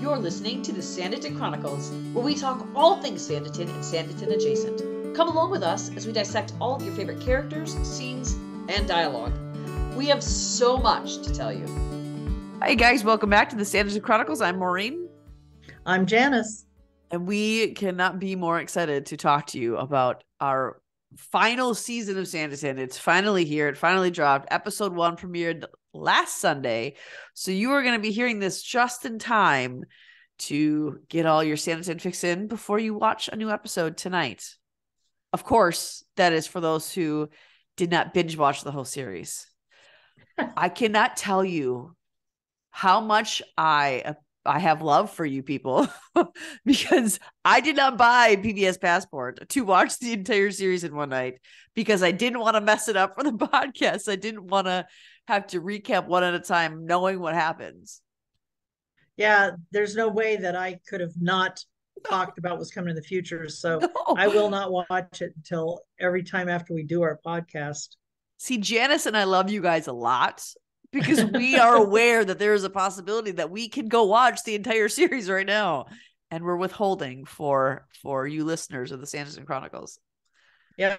You're listening to the Sanditon Chronicles, where we talk all things Sanditon and Sanditon adjacent. Come along with us as we dissect all of your favorite characters, scenes, and dialogue. We have so much to tell you. Hi guys, welcome back to the Sanditon Chronicles. I'm Maureen. I'm Janice. And we cannot be more excited to talk to you about our final season of Sanditon. It's finally here. It finally dropped. Episode 1 premiered last Sunday. So you are going to be hearing this just in time to get all your Sanditon fix in before you watch a new episode tonight. Of course, that is for those who did not binge watch the whole series. I cannot tell you how much I have love for you people because I did not buy PBS Passport to watch the entire series in one night because I didn't want to mess it up for the podcast. I didn't want to have to recap one at a time, knowing what happens. Yeah, there's no way that I could have not talked about what's coming in the future. So No. I will not watch it until every time after we do our podcast. See, Janice and I love you guys a lot because we are aware that there is a possibility that we can go watch the entire series right now. And we're withholding for you listeners of the Sanditon Chronicles. Yeah.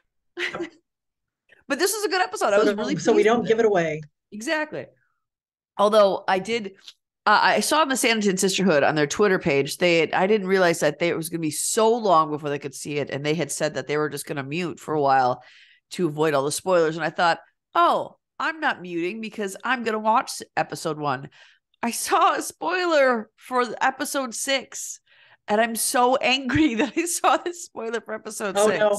But this is a good episode. I was really so we don't give it away. Exactly. Although I did, I saw on the Sanditon Sisterhood on their Twitter page, I didn't realize that it was going to be so long before they could see it. And they had said that they were just going to mute for a while to avoid all the spoilers. And I thought, oh, I'm not muting because I'm going to watch episode 1. I saw a spoiler for episode 6. And I'm so angry that I saw this spoiler for episode 6. No.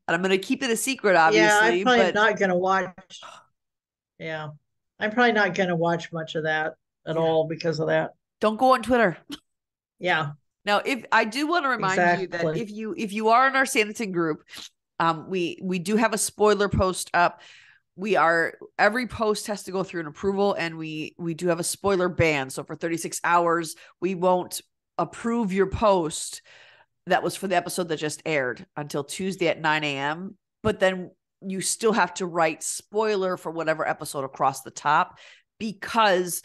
And I'm going to keep it a secret, obviously. Yeah, I'm probably not going to watch. Yeah, I'm probably not going to watch much of that at all because of that. Don't go on Twitter. Yeah. Now, if I do want to remind you that if you are in our Sanditon group, we do have a spoiler post up. Every post has to go through an approval, and we do have a spoiler ban. So for 36 hours, we won't approve your post that was for the episode that just aired until Tuesday at 9 a.m. But then you still have to write spoiler for whatever episode across the top, because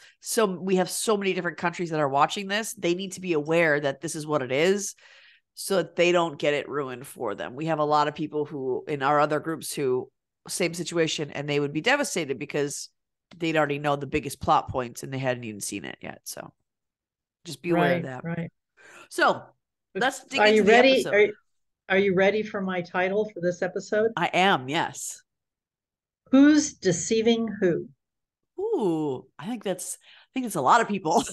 we have so many different countries that are watching this. They need to be aware that this is what it is so that they don't get it ruined for them. We have a lot of people who in our other groups who same situation, and they would be devastated because they'd already know the biggest plot points and they hadn't even seen it yet. So just be aware of that. Right. So let's dig into the episode. Are you ready for my title for this episode? I am, yes. Who's deceiving who? Ooh, I think it's a lot of people.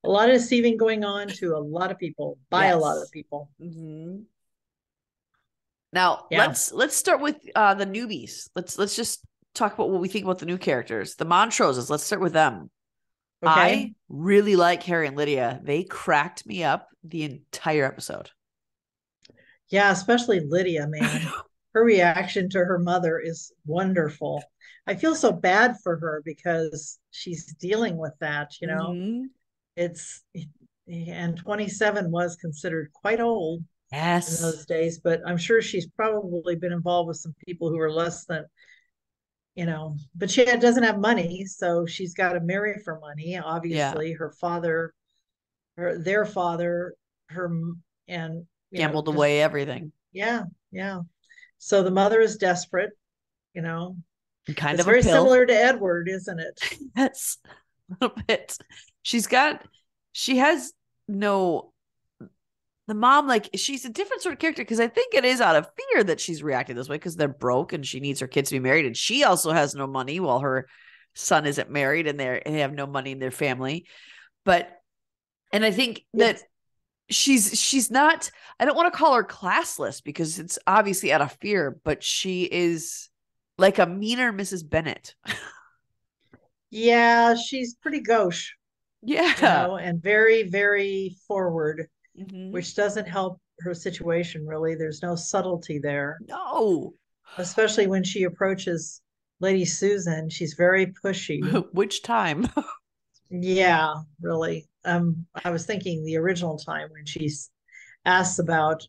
A lot of deceiving going on to a lot of people by a lot of people. Mm-hmm. Now let's start with the newbies. Let's just talk about what we think about the new characters. The Montroses. Let's start with them. Okay. I really like Harry and Lydia. They cracked me up the entire episode. Yeah, especially Lydia, man. Her reaction to her mother is wonderful. I feel so bad for her because she's dealing with that, you know. Mm-hmm. And 27 was considered quite old in those days, but I'm sure she's probably been involved with some people who are less than, you know, but she doesn't have money, so she's got to marry for money. Obviously, her father, their father, and gambled away everything. Yeah. So the mother is desperate, you know. Kind of very similar to Edward, isn't it? Yes, a little bit. The mom, like, she's a different sort of character because I think it is out of fear that she's reacting this way because they're broke and she needs her kids to be married, and she also has no money while her son isn't married and they have no money in their family. And I think that she's not, I don't want to call her classless because it's obviously out of fear, but she is like a meaner Mrs. Bennet. Yeah, she's pretty gauche. Yeah. You know, and very, very forward, which doesn't help her situation, really. There's no subtlety there. No. Especially when she approaches Lady Susan. She's very pushy. Which time? Yeah, really. I was thinking the original time when she's asked about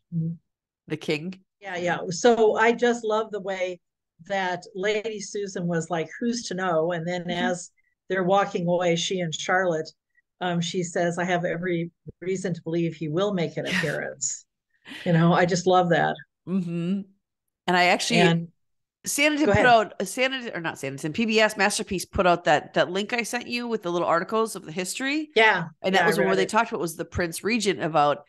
the king. Yeah. So I just love the way that Lady Susan was like, who's to know? And then as they're walking away, she and Charlotte, she says, I have every reason to believe he will make an appearance. I just love that. Mm-hmm. And I actually, And Sanditon put out Sanditon, or not Sanditon, PBS Masterpiece put out that link I sent you with the little articles of the history. Yeah. And that was where they talked about was the Prince Regent about,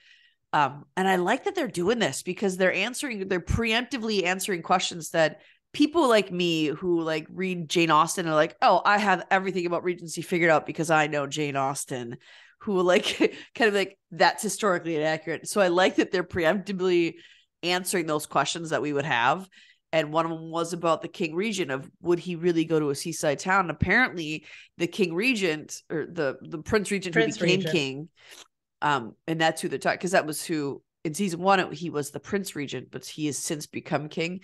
and I like that they're doing this because they're preemptively answering questions that people like me who like read Jane Austen are like, oh, I have everything about Regency figured out because I know Jane Austen, who like kind of like that's historically inaccurate. So I like that they're preemptively answering those questions that we would have. And one of them was about the King Regent of would he really go to a seaside town? And apparently the King Regent or the Prince Regent who became king, and that's who they're talking, because that was who in season 1 he was the Prince Regent, but he has since become king.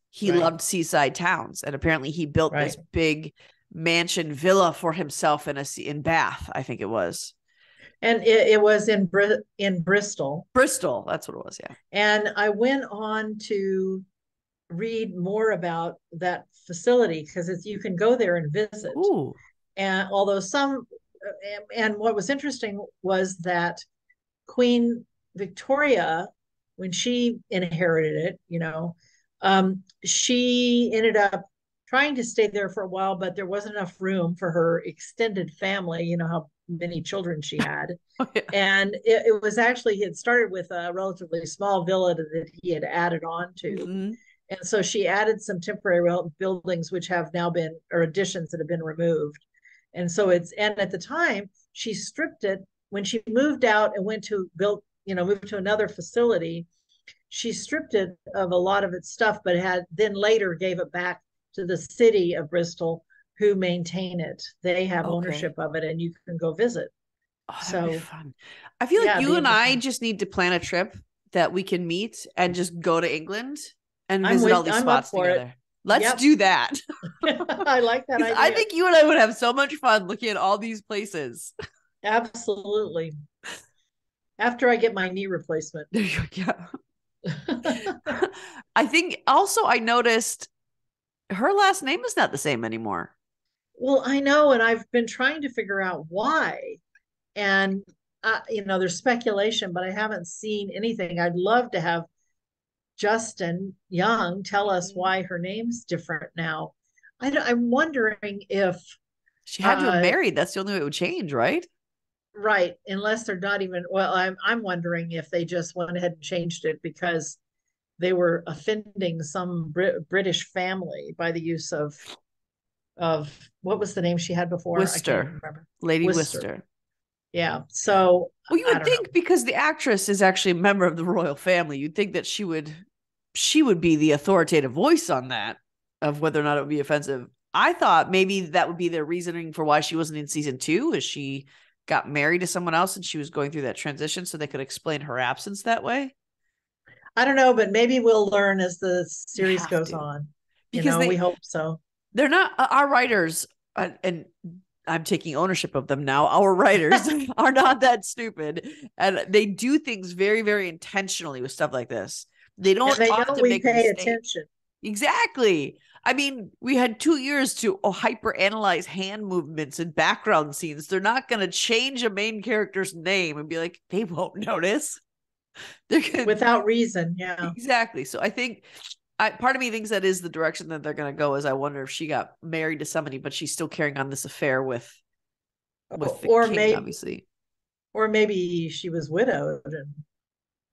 He loved seaside towns, and apparently he built this big mansion villa for himself in Bath, I think it was. And it was in Bristol. Bristol, that's what it was, yeah. And I went on to read more about that facility because you can go there and visit. Ooh. And although and what was interesting was that Queen Victoria, when she inherited it, she ended up trying to stay there for a while, but there wasn't enough room for her extended family. You know how many children she had. Oh, yeah. And it was actually, he had started with a relatively small villa that he had added on to. Mm-hmm. And so she added some temporary buildings, which have now been, or additions that have been removed. And so and at the time she stripped it when she moved out and went to moved to another facility. She stripped it of a lot of its stuff, but then later gave it back to the city of Bristol, who maintain it. They have ownership of it, and you can go visit. Oh, that'd be fun. I feel like you and I just need to plan a trip that we can meet and just go to England and visit all these spots together. Let's do that. I like that idea. I think you and I would have so much fun looking at all these places. Absolutely. After I get my knee replacement. Yeah. I think also I noticed her last name is not the same anymore. Well, I know, and I've been trying to figure out why. And there's speculation, but I haven't seen anything. I'd love to have Justin Young tell us why her name's different now. I'm wondering if she had to have married. That's the only way it would change, right? Right, unless they're not even. Well, I'm wondering if they just went ahead and changed it because they were offending some British family by the use of what was the name she had before? Worcester. I can't remember. Lady Worcester. Yeah. So, well, you would think because the actress is actually a member of the royal family, you'd think that she would be the authoritative voice on that of whether or not it would be offensive. I thought maybe that would be their reasoning for why she wasn't in season 2, is she got married to someone else and she was going through that transition, so they could explain her absence that way. I don't know, but maybe we'll learn as the series goes on. Because we hope so. They're not our writers, and I'm taking ownership of them now. Our writers are not that stupid, and they do things very, very intentionally with stuff like this. They don't. And they know we pay attention. Exactly. I mean, we had 2 years to hyper analyze hand movements and background scenes. They're not going to change a main character's name and be like, they won't notice. They're gonna, without reason. Yeah, exactly. So I think part of me thinks that is the direction that they're going to go. Is I wonder if she got married to somebody, but she's still carrying on this affair with the king, obviously. Or maybe she was widowed.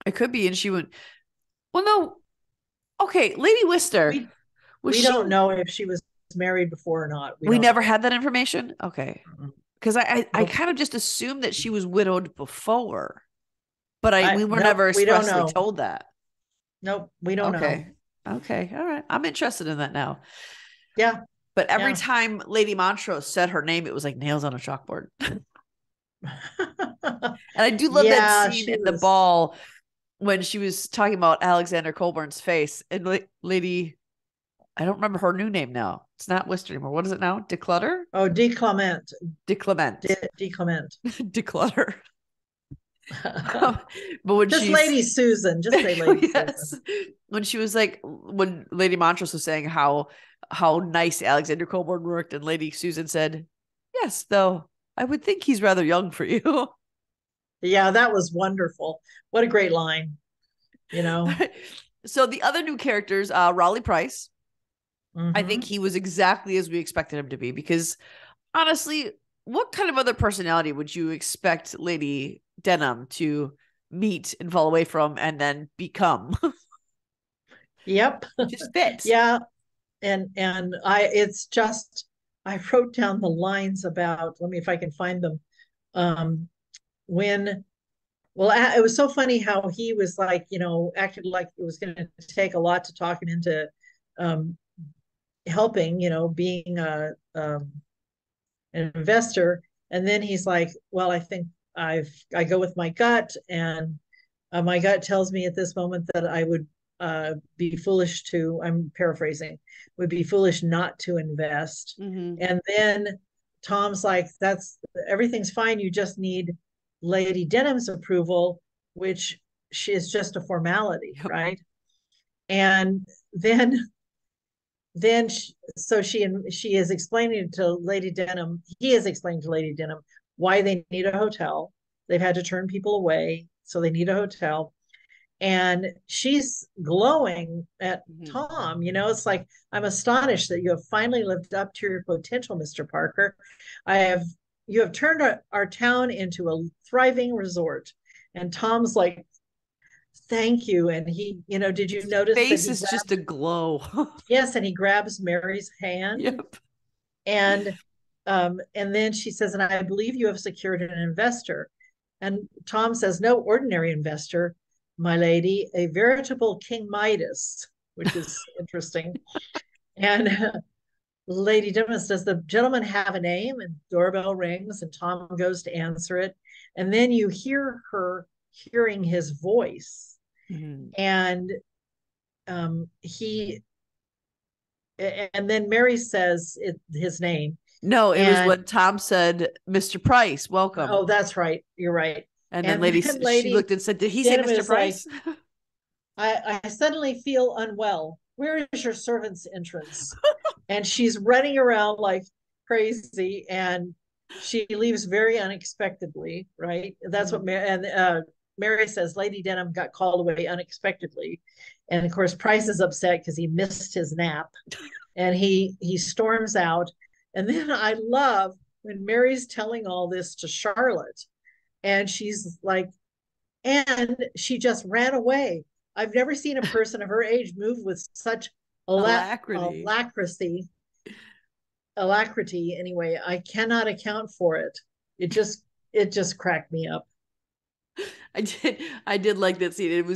It could be, and she went. Well, no. Okay, Lady Worcester. We don't know if she was married before or not. We never had that information. Okay, because I kind of just assumed that she was widowed before, but we were never expressly told that. Nope, we don't know. Okay, all right. I'm interested in that now. Yeah, but every time Lady Montrose said her name, it was like nails on a chalkboard. And I do love that scene in the ball when she was talking about Alexander Colburn's face, and Lady, I don't remember her new name now. It's not Worcester anymore. What is it now? Declutter? Oh, Declement. Declement. Declement. Declutter. But when just Lady Susan, just say Lady Susan. When she was like, when Lady Montrose was saying how nice Alexander Colburn worked, and Lady Susan said, "Yes, though I would think he's rather young for you. Yeah, that was wonderful. What a great line, So the other new characters, Raleigh Price. I think Mm-hmm. he was exactly as we expected him to be, because honestly, what kind of other personality would you expect Lady Denham to meet and fall away from and then become? Yep. Just fits. Yeah. And I wrote down the lines about, let me, if I can find them. Um, when, well, it was so funny how he was like, acted like it was going to take a lot to talk him into um, helping, being an investor. And then he's like, well, I think I go with my gut, and my gut tells me at this moment that I would be foolish to, I'm paraphrasing, would be foolish not to invest. Mm-hmm. And then Tom's like, that's, everything's fine. You just need Lady Denham's approval, which is just a formality, Yep. right? And then she is explaining to Lady Denham, he is explaining to Lady Denham why they need a hotel. They've had to turn people away, so they need a hotel. And she's glowing at Tom. It's like, I'm astonished that you have finally lived up to your potential, Mr. Parker. You have turned our town into a thriving resort. And Tom's like, thank you. And he, did you notice that Face he is just a glow. yes, and he grabs Mary's hand. Yep. And then she says, and I believe you have secured an investor. And Tom says, no ordinary investor, my lady, a veritable King Midas, which is interesting. And Lady Dimas, does the gentleman have a name? And doorbell rings, and Tom goes to answer it. And then you hear her hearing his voice. Mm-hmm. And then Mary says his name. No, it was when Tom said, Mr. Price, welcome. Oh, that's right. You're right. And then she looked and said, did he say Mr. Price? Like, I suddenly feel unwell. Where is your servant's entrance? And she's running around like crazy, and she leaves very unexpectedly, right? That's what Mary says, Lady Denham got called away unexpectedly. And of course, Price is upset because he missed his nap, and he storms out. And then I love when Mary's telling all this to Charlotte, and she's like, and she just ran away. I've never seen a person of her age move with such alacrity. Anyway, I cannot account for it. It just cracked me up. I did like that scene. It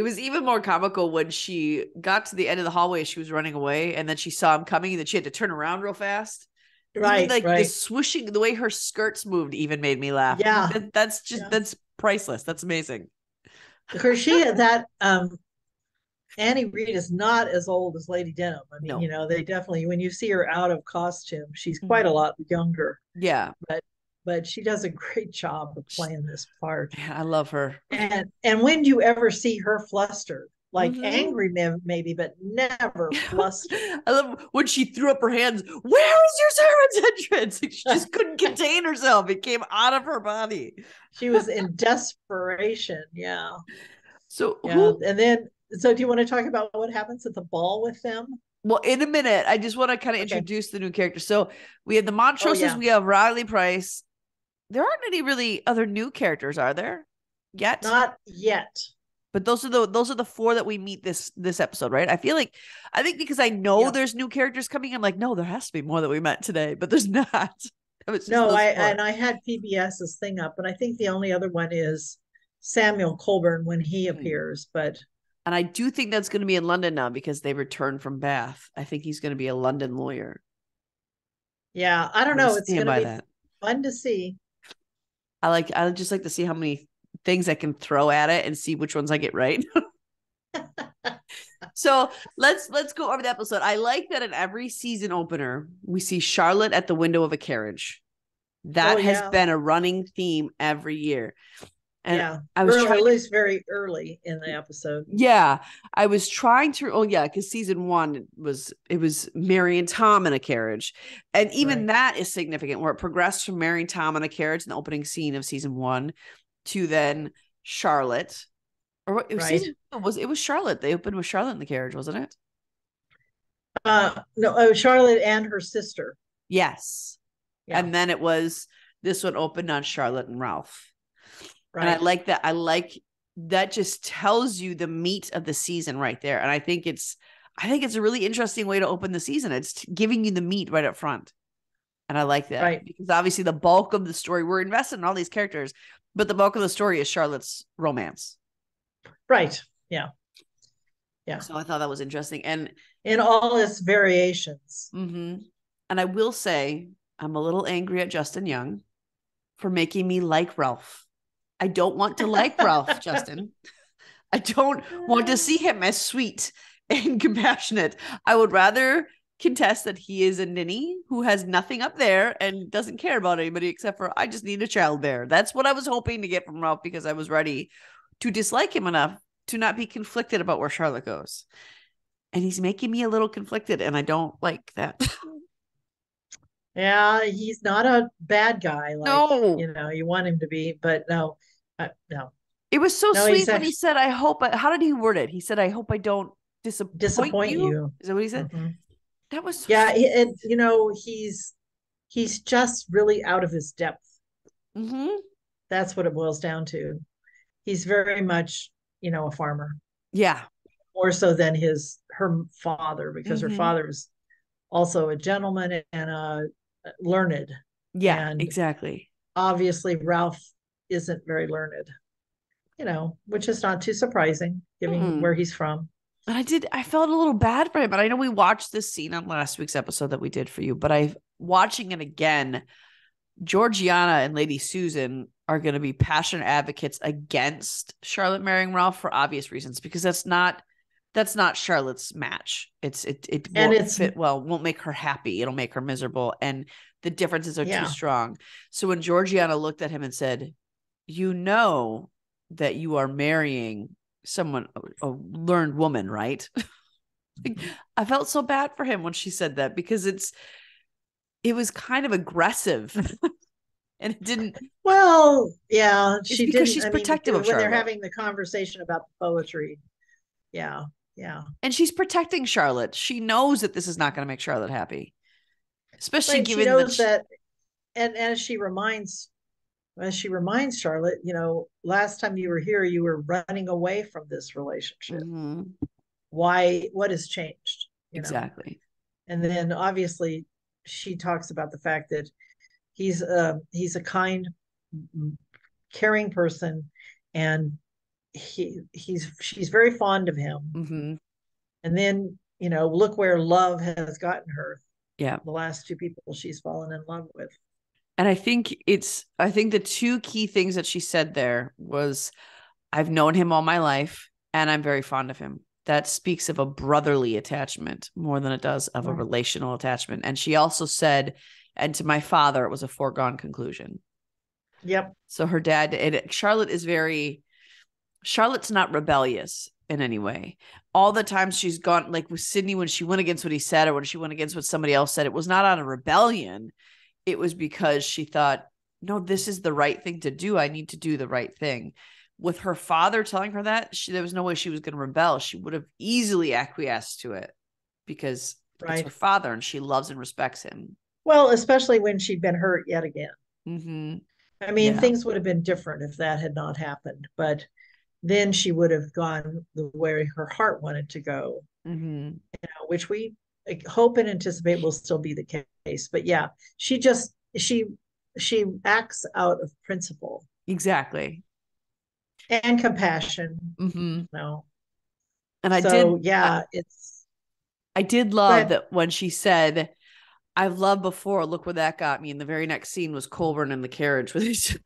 was even more comical when she got to the end of the hallway. She was running away, and then she saw him coming, and then she had to turn around real fast. Right, even like right. the swooshing, the way her skirts moved, even made me laugh. Yeah, that's priceless. That's amazing. Of course, that Annie Reed is not as old as Lady Denham. I mean, no. They definitely, when you see her out of costume, she's quite a lot younger. Yeah, but she does a great job of playing this part. Yeah, I love her. And when do you ever see her flustered? Like angry maybe, but never flustered. I love when she threw up her hands. Where is your servant's entrance? She just couldn't contain herself. It came out of her body. She was in desperation. Yeah. So so do you want to talk about what happens at the ball with them? Well, in a minute, I just want to kind of introduce the new characters. So we have the Montroses, we have Riley Price. There aren't any really other new characters, are there? Yet? Not yet. But those are the four that we meet this episode, right? I think because I know there's new characters coming, I'm like, no, there has to be more that we met today, but there's not. I had PBS's thing up, and I think the only other one is Samuel Colburn when he appears, and I do think that's going to be in London now because they returned from Bath. I think he's going to be a London lawyer. Yeah, I don't know. It's going to be fun to see. I just like to see how many things I can throw at it and see which ones I get right. So let's go over the episode. I like that in every season opener, we see Charlotte at the window of a carriage. That has been a running theme every year. And yeah, I was at least very early in the episode. Yeah, I was trying to. Oh yeah, because season 1 it was Mary and Tom in a carriage, and even that is significant, where it progressed from Mary and Tom in a carriage in the opening scene of season 1 to then Charlotte, or it was it was Charlotte. They opened with Charlotte in the carriage, wasn't it? No, Charlotte and her sister. Yes, and then it was this one opened on Charlotte and Ralph. And I like that. I like that just tells you the meat of the season right there. And I think it's a really interesting way to open the season. It's giving you the meat right up front. And I like that because obviously the bulk of the story, we're invested in all these characters, but the bulk of the story is Charlotte's romance. Right. Yeah. Yeah. So I thought that was interesting. And in all its variations. And I will say, I'm a little angry at Justin Young for making me like Ralph. I don't want to like Ralph, Justin. I don't want to see him as sweet and compassionate. I would rather contest that he is a ninny who has nothing up there and doesn't care about anybody except for, I just need a child bear. That's what I was hoping to get from Ralph, because I was ready to dislike him enough to not be conflicted about where Charlotte goes. And he's making me a little conflicted, and I don't like that. Yeah, he's not a bad guy. Like, you want him to be, but no. It was so sweet when he said, I hope, how did he word it? He said, I hope I don't disappoint you. Is that what he said? That was so sweet. He's just really out of his depth. That's what it boils down to. He's very much, a farmer. Yeah. More so than her father, because her father was also a gentleman and learned. Yeah, and exactly. Obviously, Ralph isn't very learned, which is not too surprising given where he's from. And I felt a little bad for him, but I know we watched this scene on last week's episode that we did for you, but watching it again, Georgiana and Lady Susan are going to be passionate advocates against Charlotte marrying Ralph for obvious reasons, because that's not Charlotte's match. It won't fit well, won't make her happy. It'll make her miserable. And the differences are too strong. So when Georgiana looked at him and said, that you are marrying someone, a learned woman, right? I felt so bad for him when she said that, because it was kind of aggressive. And it didn't. Well, yeah, she didn't. She's protective of Charlotte. When they're having the conversation about the poetry. Yeah. Yeah. And she's protecting Charlotte. She knows that this is not going to make Charlotte happy. Especially given she knows that, and as she reminds Charlotte, last time you were here, you were running away from this relationship. What has changed? Exactly. And then obviously she talks about the fact that he's a kind, caring person, and she's very fond of him. And then look where love has gotten her. Yeah, the last 2 people she's fallen in love with. And I think the 2 key things that she said there was, I've known him all my life and I'm very fond of him. That speaks of a brotherly attachment more than it does of a relational attachment. And she also said, and to my father, it was a foregone conclusion. Yep. So her dad, Charlotte's not rebellious in any way. All the times she's gone, like with Sydney, when she went against what he said, or when she went against what somebody else said, it was not out of rebellion. It was because she thought, no, this is the right thing to do. I need to do the right thing. With her father telling her that, there was no way she was going to rebel. She would have easily acquiesced to it because it's her father and she loves and respects him. Well, especially when she'd been hurt yet again. I mean, things would have been different if that had not happened, but then she would have gone the way her heart wanted to go, which we hope and anticipate will still be the case. But yeah, she acts out of principle. Exactly. And compassion. No. And I did love that when she said, I've loved before, look where that got me. And the very next scene was Colburn in the carriage with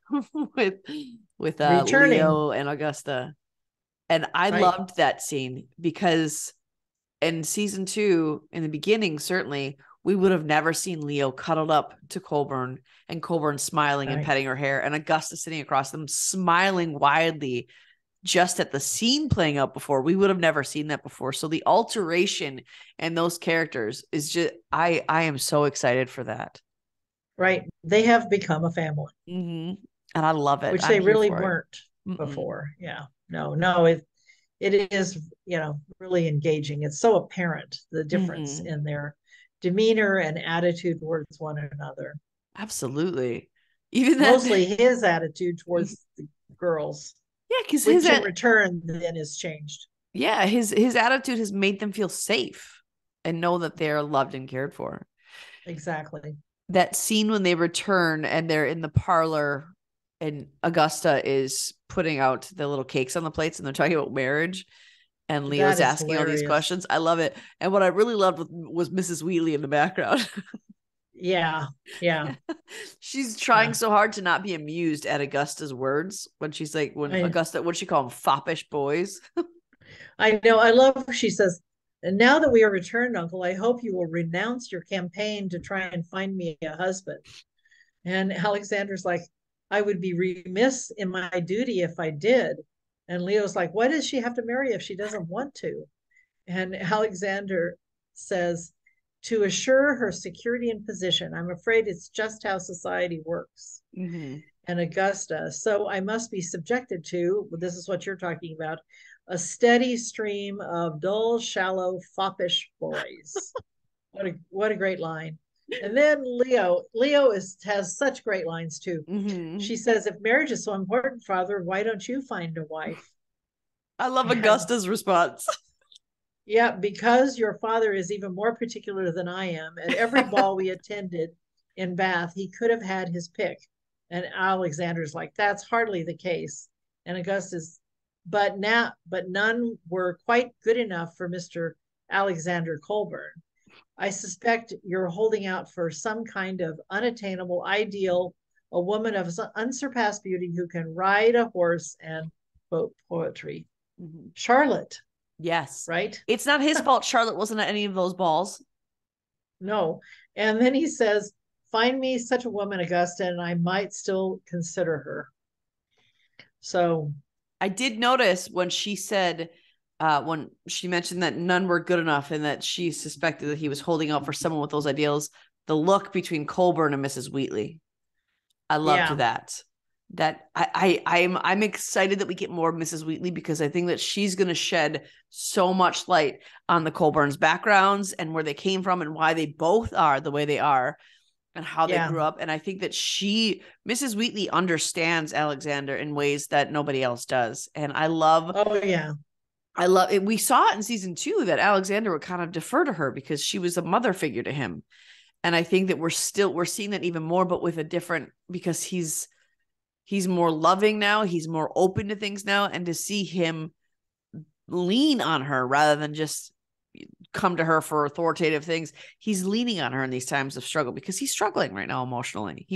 Leo and Augusta. And I loved that scene because in season 2, in the beginning, certainly, we would have never seen Leo cuddled up to Colburn and Colburn smiling and petting her hair and Augusta sitting across them smiling widely just at the scene playing out before. We would have never seen that before. So the alteration and those characters is just, I am so excited for that. Right. They have become a family. Mm-hmm. And I love it. Which they really weren't before. Yeah. No, it is, really engaging. It's so apparent, the difference in their demeanor and attitude towards one another. Absolutely. Even mostly his attitude towards the girls. Yeah, because his in return then is changed. Yeah, his attitude has made them feel safe and know that they're loved and cared for. Exactly. That scene when they return and they're in the parlor and Augusta is putting out the little cakes on the plates and they're talking about marriage and Leo's asking hilarious. All these questions. I love it. And what I really loved was Mrs. Wheatley in the background. Yeah. She's trying so hard to not be amused at Augusta's words when she's like, Augusta, what'd she call them? Foppish boys. I know. I love what she says. And now that we are returned, Uncle, I hope you will renounce your campaign to try and find me a husband. And Alexander's like, I would be remiss in my duty if I did. And Leo's like, why does she have to marry if she doesn't want to? And Alexander says, to assure her security and position. I'm afraid it's just how society works. Mm-hmm. And Augusta, so I must be subjected to, this is what you're talking about, a steady stream of dull, shallow, foppish boys. What a great line. And then Leo has such great lines too. Mm-hmm. She says, if marriage is so important, Father, why don't you find a wife? I love Augusta's response. Yeah, because your father is even more particular than I am. At every ball we attended in Bath, he could have had his pick. And Alexander's like, that's hardly the case. And Augustus, but none were quite good enough for Mr. Alexander Colburn. I suspect you're holding out for some kind of unattainable ideal, a woman of unsurpassed beauty who can ride a horse and quote poetry. Mm-hmm. Charlotte. Yes. Right? It's not his fault Charlotte wasn't at any of those balls. No. And then he says, find me such a woman, Augusta, and I might still consider her. So I did notice when she said, when she mentioned that none were good enough and that she suspected that he was holding out for someone with those ideals, the look between Colburn and Mrs. Wheatley. I loved that. That I'm excited that we get more of Mrs. Wheatley because I think that she's going to shed so much light on the Colburns' backgrounds and where they came from and why they both are the way they are and how they grew up. And I think that Mrs. Wheatley understands Alexander in ways that nobody else does. And I love it. We saw it in season 2 that Alexander would kind of defer to her because she was a mother figure to him. And I think that we're seeing that even more, but with a different, because he's more loving now. He's more open to things now. And to see him lean on her rather than just come to her for authoritative things, he's leaning on her in these times of struggle because he's struggling right now emotionally.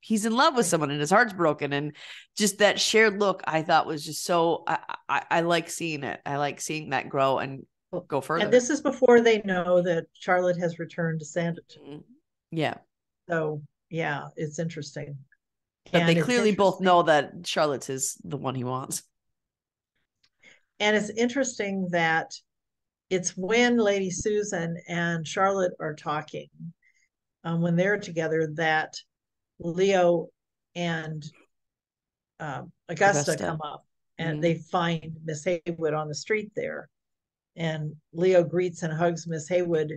He's in love with someone and his heart's broken. And just that shared look, I thought was just so, I like seeing it. I like seeing that grow and go further. And this is before they know that Charlotte has returned to Sanditon. Yeah. So yeah, it's interesting. But they clearly both know that Charlotte's is the one he wants. And it's interesting that it's when Lady Susan and Charlotte are talking, when they're together, that Leo and Augusta come up and they find Miss Haywood on the street there. And Leo greets and hugs Miss Haywood,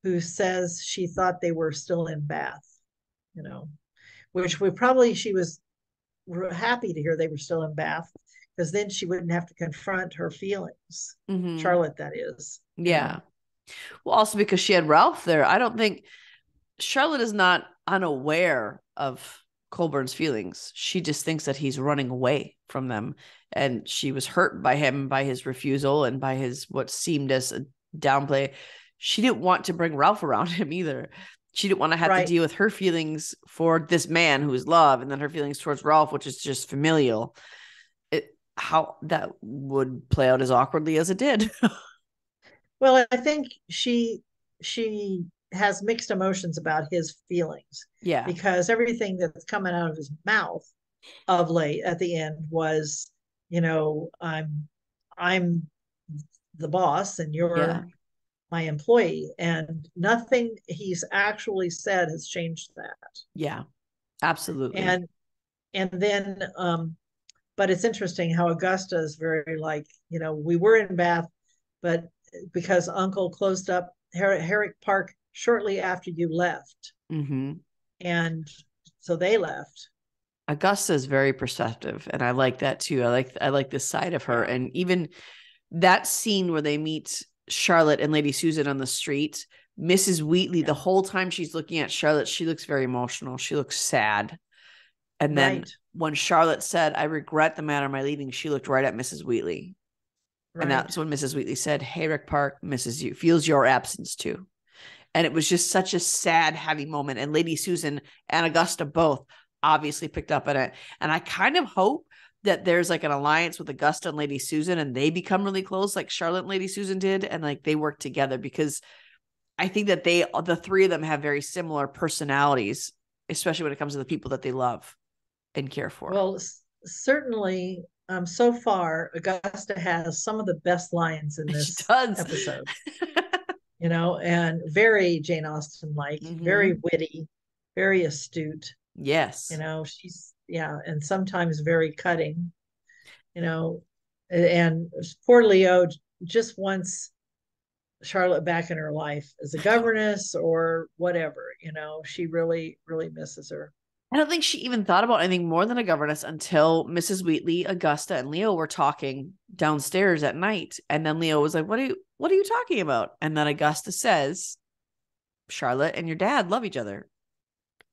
who says she thought they were still in Bath, which she was happy to hear they were still in Bath because then she wouldn't have to confront her feelings. Mm-hmm. Charlotte, that is. Yeah. Well, also because she had Ralph there. I don't think Charlotte is not unaware of Colburn's feelings. She just thinks that he's running away from them. And she was hurt by him, by his refusal and by his, what seemed as a downplay. She didn't want to bring Ralph around him either. She didn't want to have to deal with her feelings for this man who is love, and then her feelings towards Ralph, which is just familial. How that would play out as awkwardly as it did. Well, I think she has mixed emotions about his feelings. Yeah. Because everything that's coming out of his mouth of late at the end was, I'm the boss and you're my employee, and nothing he's actually said has changed that. Yeah, absolutely. And then but it's interesting how Augusta is very like, we were in Bath, but because Uncle closed up Herrick Park shortly after you left. Mm-hmm. And so they left. Augusta is very perceptive, and I like that too. I like this side of her. And even that scene where they meet Charlotte and Lady Susan on the street, Mrs. Wheatley, the whole time she's looking at Charlotte, she looks very emotional. She looks sad. And then when Charlotte said, "I regret the manner of my leaving," she looked right at Mrs. Wheatley. Right. And that's when Mrs. Wheatley said, "Herrick Park feels your absence too." And it was just such a sad, heavy moment. And Lady Susan and Augusta both obviously picked up on it. And I kind of hope that there's like an alliance with Augusta and Lady Susan, and they become really close like Charlotte and Lady Susan did. And like they work together, because I think that the three of them have very similar personalities, especially when it comes to the people that they love and care for. Well, certainly so far, Augusta has some of the best lines in this episode. And very Jane Austen-like, very witty, very astute. Yes. She's, and sometimes very cutting, and poor Leo just wants Charlotte back in her life as a governess or whatever. She really, really misses her. I don't think she even thought about anything more than a governess until Mrs. Wheatley, Augusta, and Leo were talking downstairs at night. And then Leo was like, what are you talking about? And then Augusta says, Charlotte and your dad love each other.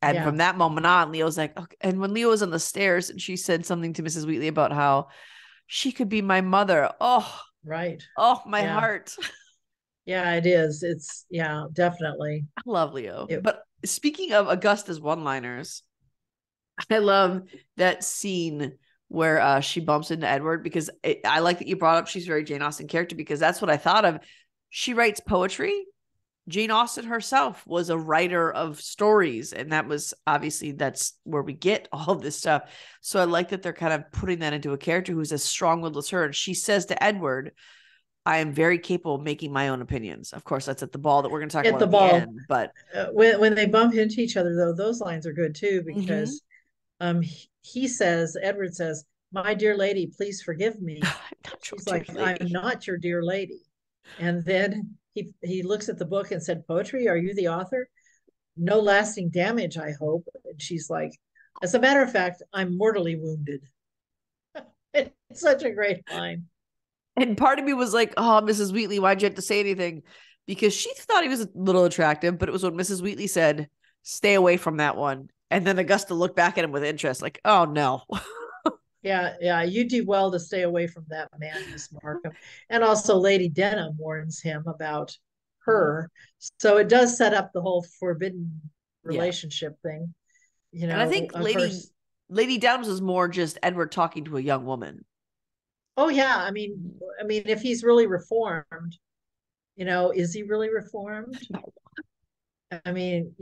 And from that moment on, Leo's like, okay. And when Leo was on the stairs and she said something to Mrs. Wheatley about how she could be my mother. Oh, right. Oh, my heart. Yeah, it is. It's definitely. I love Leo. But speaking of Augusta's one-liners, I love that scene where she bumps into Edward, because I like that you brought up she's very Jane Austen character, because that's what I thought of. She writes poetry. Jane Austen herself was a writer of stories, and that was obviously that's where we get all of this stuff. So I like that they're kind of putting that into a character who's as strong-willed as her. And she says to Edward, I am very capable of making my own opinions. Of course, that's at the ball that we're going to talk about at the end. But when they bump into each other, though, those lines are good too, because he says, Edward says, my dear lady, please forgive me. She's like, I'm not your dear lady. And then he looks at the book and said, poetry, are you the author? No lasting damage, I hope. And she's like, as a matter of fact, I'm mortally wounded. It's such a great line. And part of me was like, oh, Mrs. Wheatley, why'd you have to say anything? Because she thought he was a little attractive, but it was when Mrs. Wheatley said, stay away from that one. And then Augusta looked back at him with interest, like, oh, no. Yeah, you do well to stay away from that man, Miss Markham. And also Lady Denham warns him about her. So it does set up the whole forbidden relationship thing. And I think Lady Denham was more just Edward talking to a young woman. Oh, yeah. I mean, if he's really reformed, is he really reformed? I mean,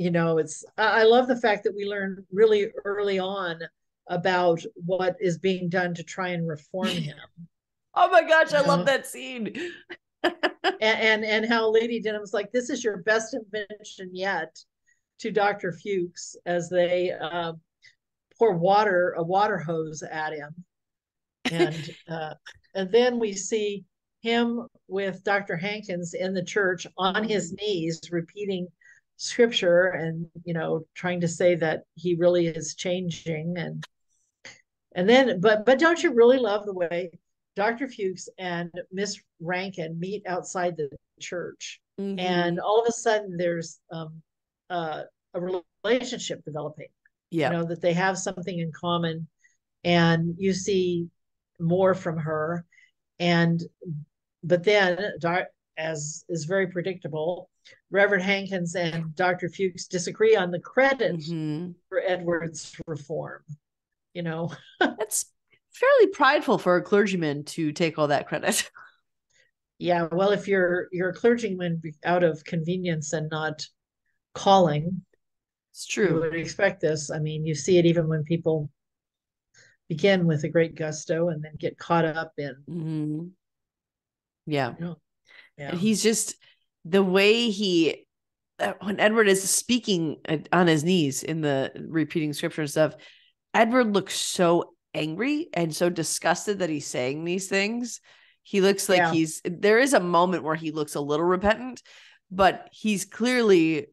I love the fact that we learn really early on about what is being done to try and reform him. Oh my gosh, I love that scene. and how Lady Denham's like, this is your best invention yet, to Dr. Fuchs, as they pour a water hose at him. And then we see him with Dr. Hankins in the church on his knees repeating scripture and trying to say that he really is changing. And then but don't you really love the way Dr. Fuchs and Miss Rankin meet outside the church, and all of a sudden there's a relationship developing, that they have something in common, and you see more from her. But then, as is very predictable, Reverend Hankins and Dr. Fuchs disagree on the credit for Edward's reform. That's fairly prideful for a clergyman to take all that credit. Yeah, well, if you're a clergyman out of convenience and not calling. It's You true. would expect this. I mean, you see it even when people begin with a great gusto and then get caught up in, Mm-hmm. Yeah. you know, And yeah, he's just the way when Edward is speaking on his knees in the repeating scripture and stuff, Edward looks so angry and so disgusted that he's saying these things. He looks like yeah. there is a moment where he looks a little repentant, but he's clearly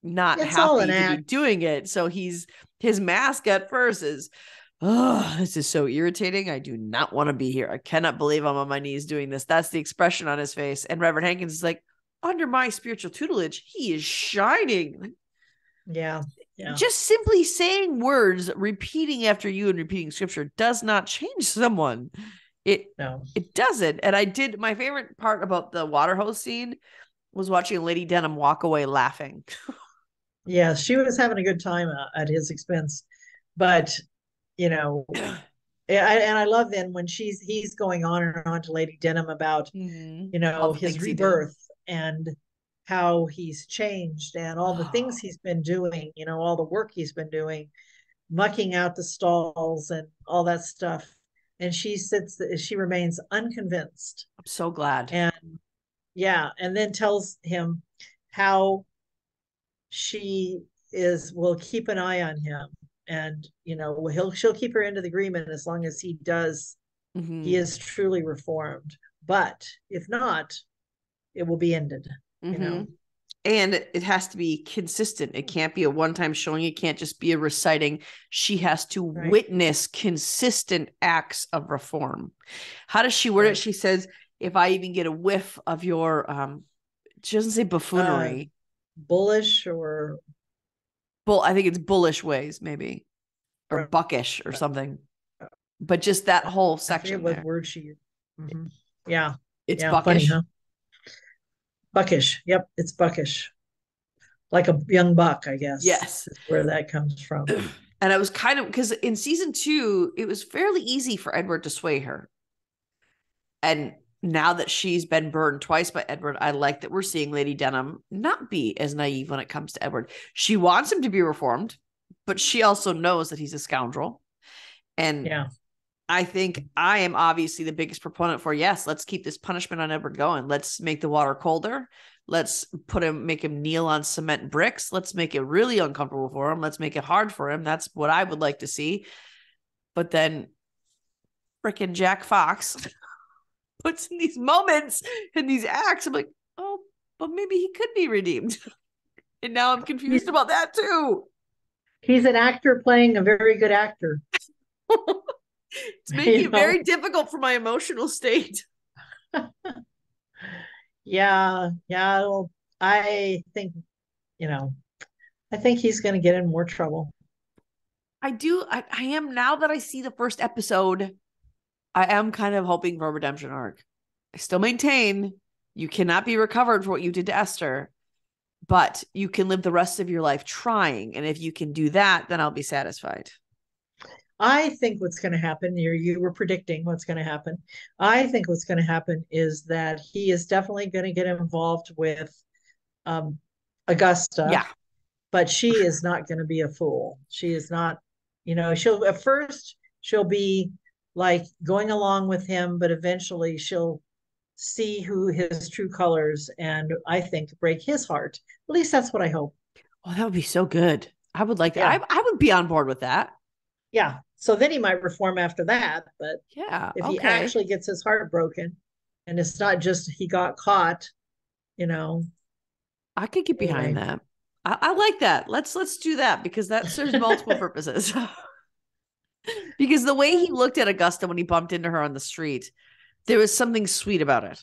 not It's all an happy to be act. doing it. So his mask at first is, oh, this is so irritating. I do not want to be here. I cannot believe I'm on my knees doing this. That's the expression on his face. And Reverend Hankins is like, under my spiritual tutelage, he is shining. Yeah. Yeah. Just simply saying words, repeating after you and repeating scripture does not change someone. It doesn't. And I did, my favorite part about the water hose scene was watching Lady Denham walk away laughing. Yeah, she was having a good time at his expense. But, you know, and I love then when he's going on and on to Lady Denham about, you All know, the his things he did. rebirth and how he's changed and all the things he's been doing, you know, all the work he's been doing, mucking out the stalls and all that stuff. And she remains unconvinced. I'm so glad. And yeah, and then tells him how she will keep an eye on him, and you know she'll keep her into the agreement as long as he does. He is truly reformed, but if not, it will be ended. You know, and it has to be consistent. It can't be a one-time showing. It can't just be a reciting. She has to witness consistent acts of reform. How does she word it? She says, if I even get a whiff of your she doesn't say buffoonery, bullish or I think it's bullish ways, maybe, or buckish or something. But just that whole section. What word she used. Yeah, it's buckish. Funny, huh? Buckish. Yep, it's buckish, like a young buck, I guess. Yes, is where that comes from. And I was kind of, because in season 2, it was fairly easy for Edward to sway her. And now that she's been burned twice by Edward, I like that we're seeing Lady Denham not be as naive when it comes to Edward. She wants him to be reformed, but she also knows that he's a scoundrel. And I think I am obviously the biggest proponent for, yes, let's keep this punishment on Edward going. Let's make the water colder. Let's make him kneel on cement bricks. Let's make it really uncomfortable for him. Let's make it hard for him. That's what I would like to see. But then frickin' Jack Fox puts in these moments and these acts. I'm like, oh, but maybe he could be redeemed. And now I'm confused about that too. He's an actor playing a very good actor. It's making it very difficult for my emotional state. Yeah. Well, I think, I think he's going to get in more trouble. I am, now that I see the first episode, I am kind of hoping for a redemption arc. I still maintain you cannot be recovered for what you did to Esther, but you can live the rest of your life trying. And if you can do that, then I'll be satisfied. I think what's going to happen, you were predicting what's going to happen. I think what's going to happen is that he is definitely going to get involved with Augusta. Yeah. But she is not going to be a fool. She is not, at first she'll be like going along with him, but eventually she'll see who his true colors and I think break his heart. At least that's what I hope. Well, that would be so good. I would like that. I would be on board with that. Yeah. So then he might reform after that. But if he actually gets his heart broken and it's not just he got caught, I could get behind that. I like that. Let's do that, because that serves multiple purposes. Because the way he looked at Augusta when he bumped into her on the street, there was something sweet about it.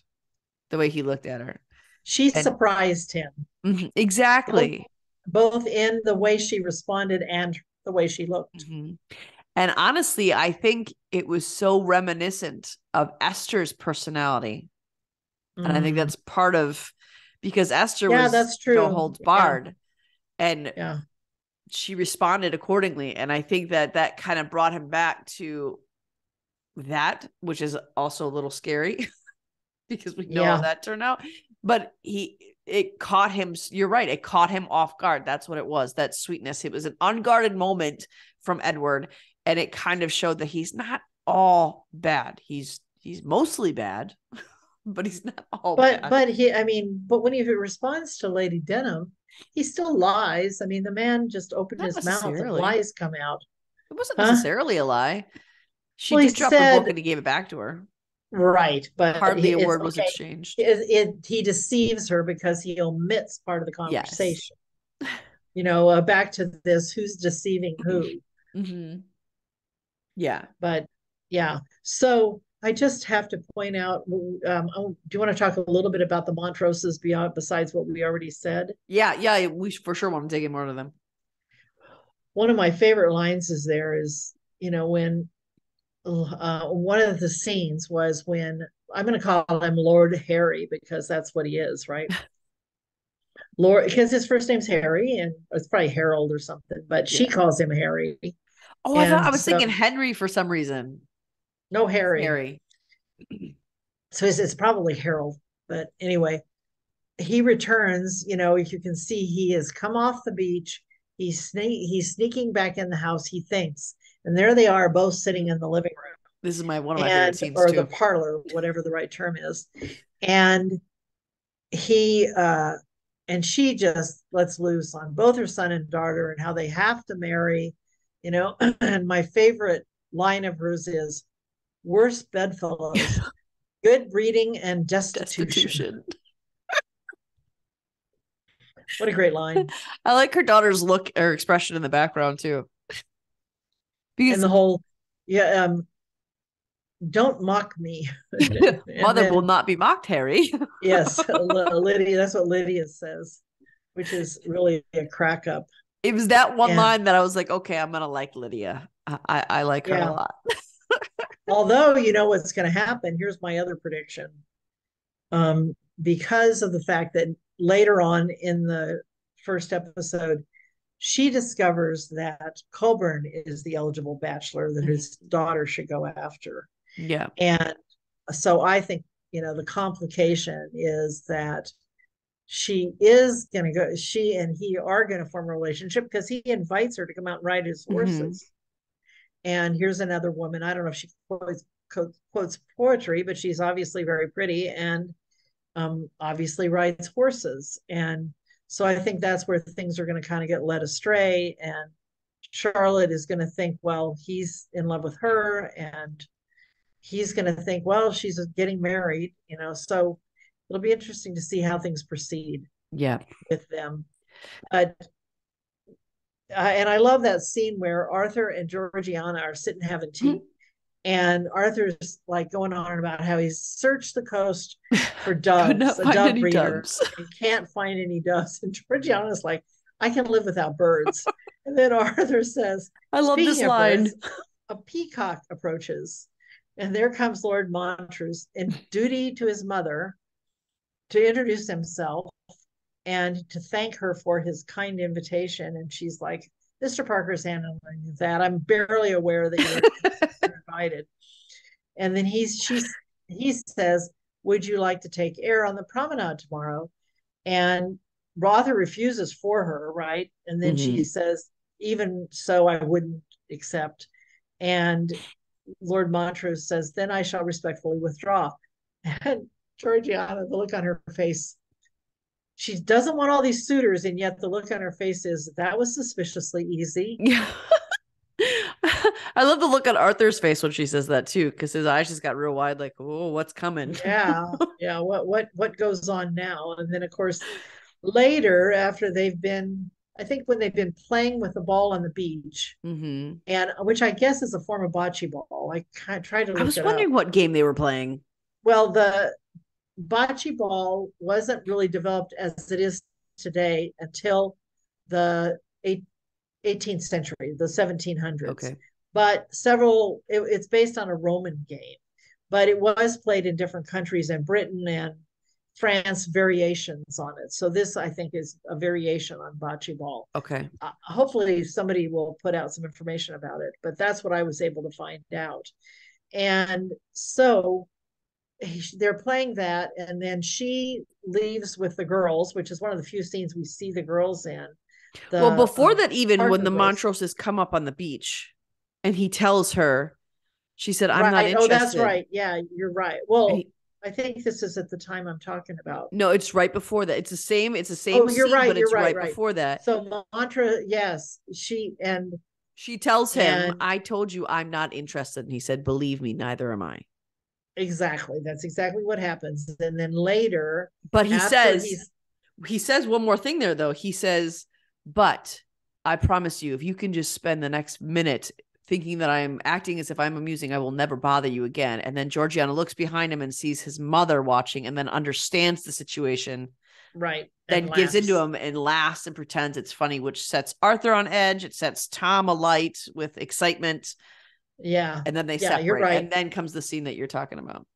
The way he looked at her. She surprised him. Exactly. Both in the way she responded and the way she looked. And honestly, I think it was so reminiscent of Esther's personality. And I think that's part of, because Esther was that's true. no holds barred. And she responded accordingly. And I think that kind of brought him back to that, which is also a little scary because we know how that turned out. But it caught him. You're right. It caught him off guard. That's what it was. That sweetness. It was an unguarded moment from Edward. And it kind of showed that he's not all bad. He's mostly bad, but he's not all bad. But when he responds to Lady Denham, he still lies. I mean, the man just opened his mouth and lies come out. It wasn't necessarily a lie. She did drop the book and he gave it back to her. Right, but hardly a word was exchanged. He deceives her because he omits part of the conversation. Yes. Back to this, who's deceiving who? Mm-hmm. Yeah. But yeah, so I just have to point out, do you want to talk a little bit about the Montroses besides what we already said? Yeah, we for sure want to dig in more to them. One of my favorite lines is when one of the scenes was when, I'm going to call him Lord Harry because that's what he is, right? Lord, because his first name's Harry and it's probably Harold or something, but she calls him Harry. Oh, I was thinking Henry for some reason. No, Harry. So it's probably Harold, but anyway, he returns. You can see he has come off the beach. He's sneaking back in the house, he thinks, and there they are, both sitting in the living room. This is one of my favorite scenes or too. The parlor, whatever the right term is. And and she just lets loose on both her son and daughter and how they have to marry, and my favorite line of hers is, worse bedfellows, good breeding and destitution. What a great line. I like her daughter's look or expression in the background too. And the whole, don't mock me. Mother will not be mocked, Harry. Yes, Lydia, that's what Lydia says, which is really a crack up. It was that one line that I was like, okay, I'm going to like Lydia. I like her a lot. Although, what's going to happen, here's my other prediction. Because of the fact that later on in the first episode, she discovers that Colburn is the eligible bachelor that his daughter should go after. Yeah. And so I think, the complication is that she is going to go, she and he are going to form a relationship because he invites her to come out and ride his horses. And here's another woman. I don't know if she quotes poetry, but she's obviously very pretty and obviously rides horses. And so I think that's where things are going to kind of get led astray. And Charlotte is going to think, well, he's in love with her. And he's going to think, well, she's getting married, so it'll be interesting to see how things proceed with them. But and I love that scene where Arthur and Georgiana are sitting having tea. And Arthur's like going on about how he's searched the coast for doves, a dove breeder, and can't find any doves. And Georgiana's like, I can live without birds. And then Arthur says, I love this line. Birds, a peacock approaches. And there comes Lord Montrose in duty to his mother to introduce himself and to thank her for his kind invitation. And she's like, Mr. Parker's handling that. I'm barely aware that you're invited. And then he says, would you like to take air on the promenade tomorrow? And Arthur refuses for her, right? And then she says, even so, I wouldn't accept. And Lord Montrose says, then I shall respectfully withdraw. And Georgiana, the look on her face, she doesn't want all these suitors, and yet the look on her face is, that was suspiciously easy. Yeah. I love the look on Arthur's face when she says that too, because his eyes just got real wide, like, oh, what's coming? Yeah. What goes on now? And then, of course, later, after they've been, I think when they've been playing with the ball on the beach, and which I guess is a form of bocce ball. I tried to look it up. I was wondering what game they were playing. Well, the bocce ball wasn't really developed as it is today until the 18th century, the 1700s. Okay. But it's based on a Roman game, but it was played in different countries, and Britain and France variations on it. So this, I think, is a variation on bocce ball. Okay. Hopefully somebody will put out some information about it, but that's what I was able to find out. And so they're playing that, and then she leaves with the girls, which is one of the few scenes we see the girls in. Well, before that, even when the girls. Montroses come up on the beach and he tells her, she said, I'm right. not interested. Oh, that's right. Yeah, you're right. Well, I think this is at the time I'm talking about. No, it's right before that. It's the same Oh, you're scene, right, but it's right before that. So Mantra, yes, she tells him, I told you I'm not interested. And he said, believe me, neither am I. Exactly. That's exactly what happens. And then later, but he says one more thing there, though. He says, but I promise you, if you can just spend the next minute thinking that I'm acting as if I'm amusing, I will never bother you again. And then Georgiana looks behind him and sees his mother watching and then understands the situation. Right. Then gives into him and laughs and pretends it's funny, which sets Arthur on edge. It sets Tom alight with excitement. Yeah. And then they separate. You're right. And then comes the scene that you're talking about.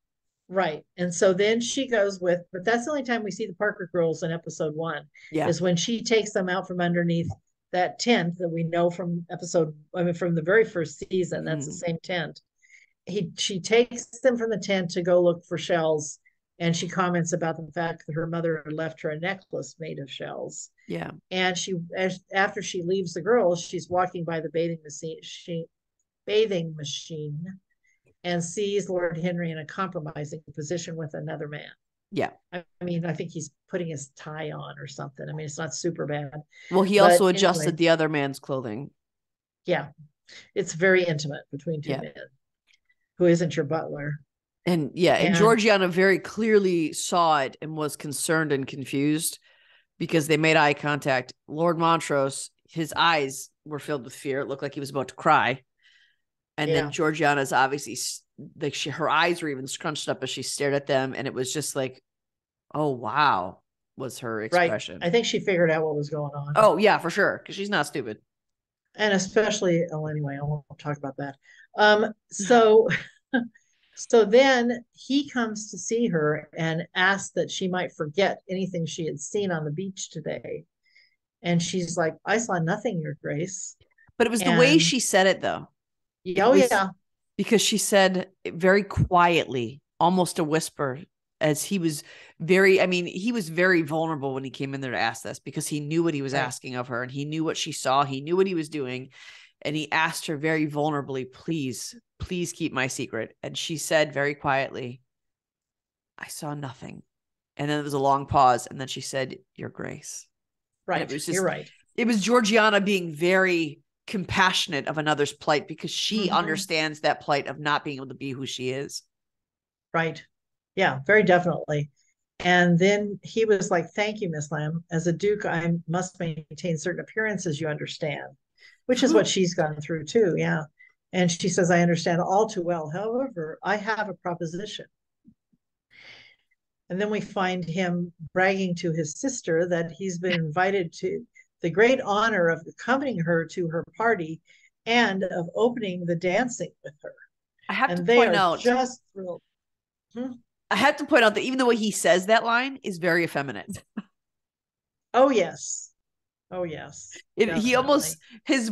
Right. And so then she goes with, but that's the only time we see the Parker girls in episode 1. Yeah. Is when she takes them out from underneath that tent that we know from from the very first season. That's the same tent. She takes them from the tent to go look for shells. And she comments about the fact that her mother left her a necklace made of shells. Yeah. And after she leaves the girls, she's walking by the bathing machine and sees Lord Henry in a compromising position with another man. Yeah. I mean, I think he's putting his tie on or something. I mean, it's not super bad. Well, he also adjusted the other man's clothing. Yeah. It's very intimate between two men. Who isn't your butler? And Georgiana very clearly saw it and was concerned and confused because they made eye contact. Lord Montrose, his eyes were filled with fear. It looked like he was about to cry. And then Georgiana's obviously like her eyes were even scrunched up as she stared at them. And it was just like, oh, wow, was her expression. Right. I think she figured out what was going on. Oh, yeah, for sure. Because she's not stupid. And especially, anyway, I won't talk about that. So then he comes to see her and asks that she might forget anything she had seen on the beach today. And she's like, I saw nothing, Your Grace. But it was the way she said it, though. Yeah. Because she said very quietly, almost a whisper, as he was he was very vulnerable when he came in there to ask this because he knew what he was asking of her and he knew what she saw. He knew what he was doing. And he asked her very vulnerably, please keep my secret. And she said very quietly, I saw nothing. And then there was a long pause. And then she said, Your Grace. Right. It was just, you're right. It was Georgiana being very compassionate of another's plight because she understands that plight of not being able to be who she is. Right. Yeah, very definitely. And then he was like, thank you, Miss Lamb. As a Duke, I must maintain certain appearances, you understand, which is what she's gone through too. Yeah. And she says, I understand all too well. However, I have a proposition. And then we find him bragging to his sister that he's been invited to the great honor of accompanying her to her party and of opening the dancing with her. I have to point out, just thrilled. I have to point out that even the way he says that line is very effeminate. Oh, yes. Oh, yes. He almost, his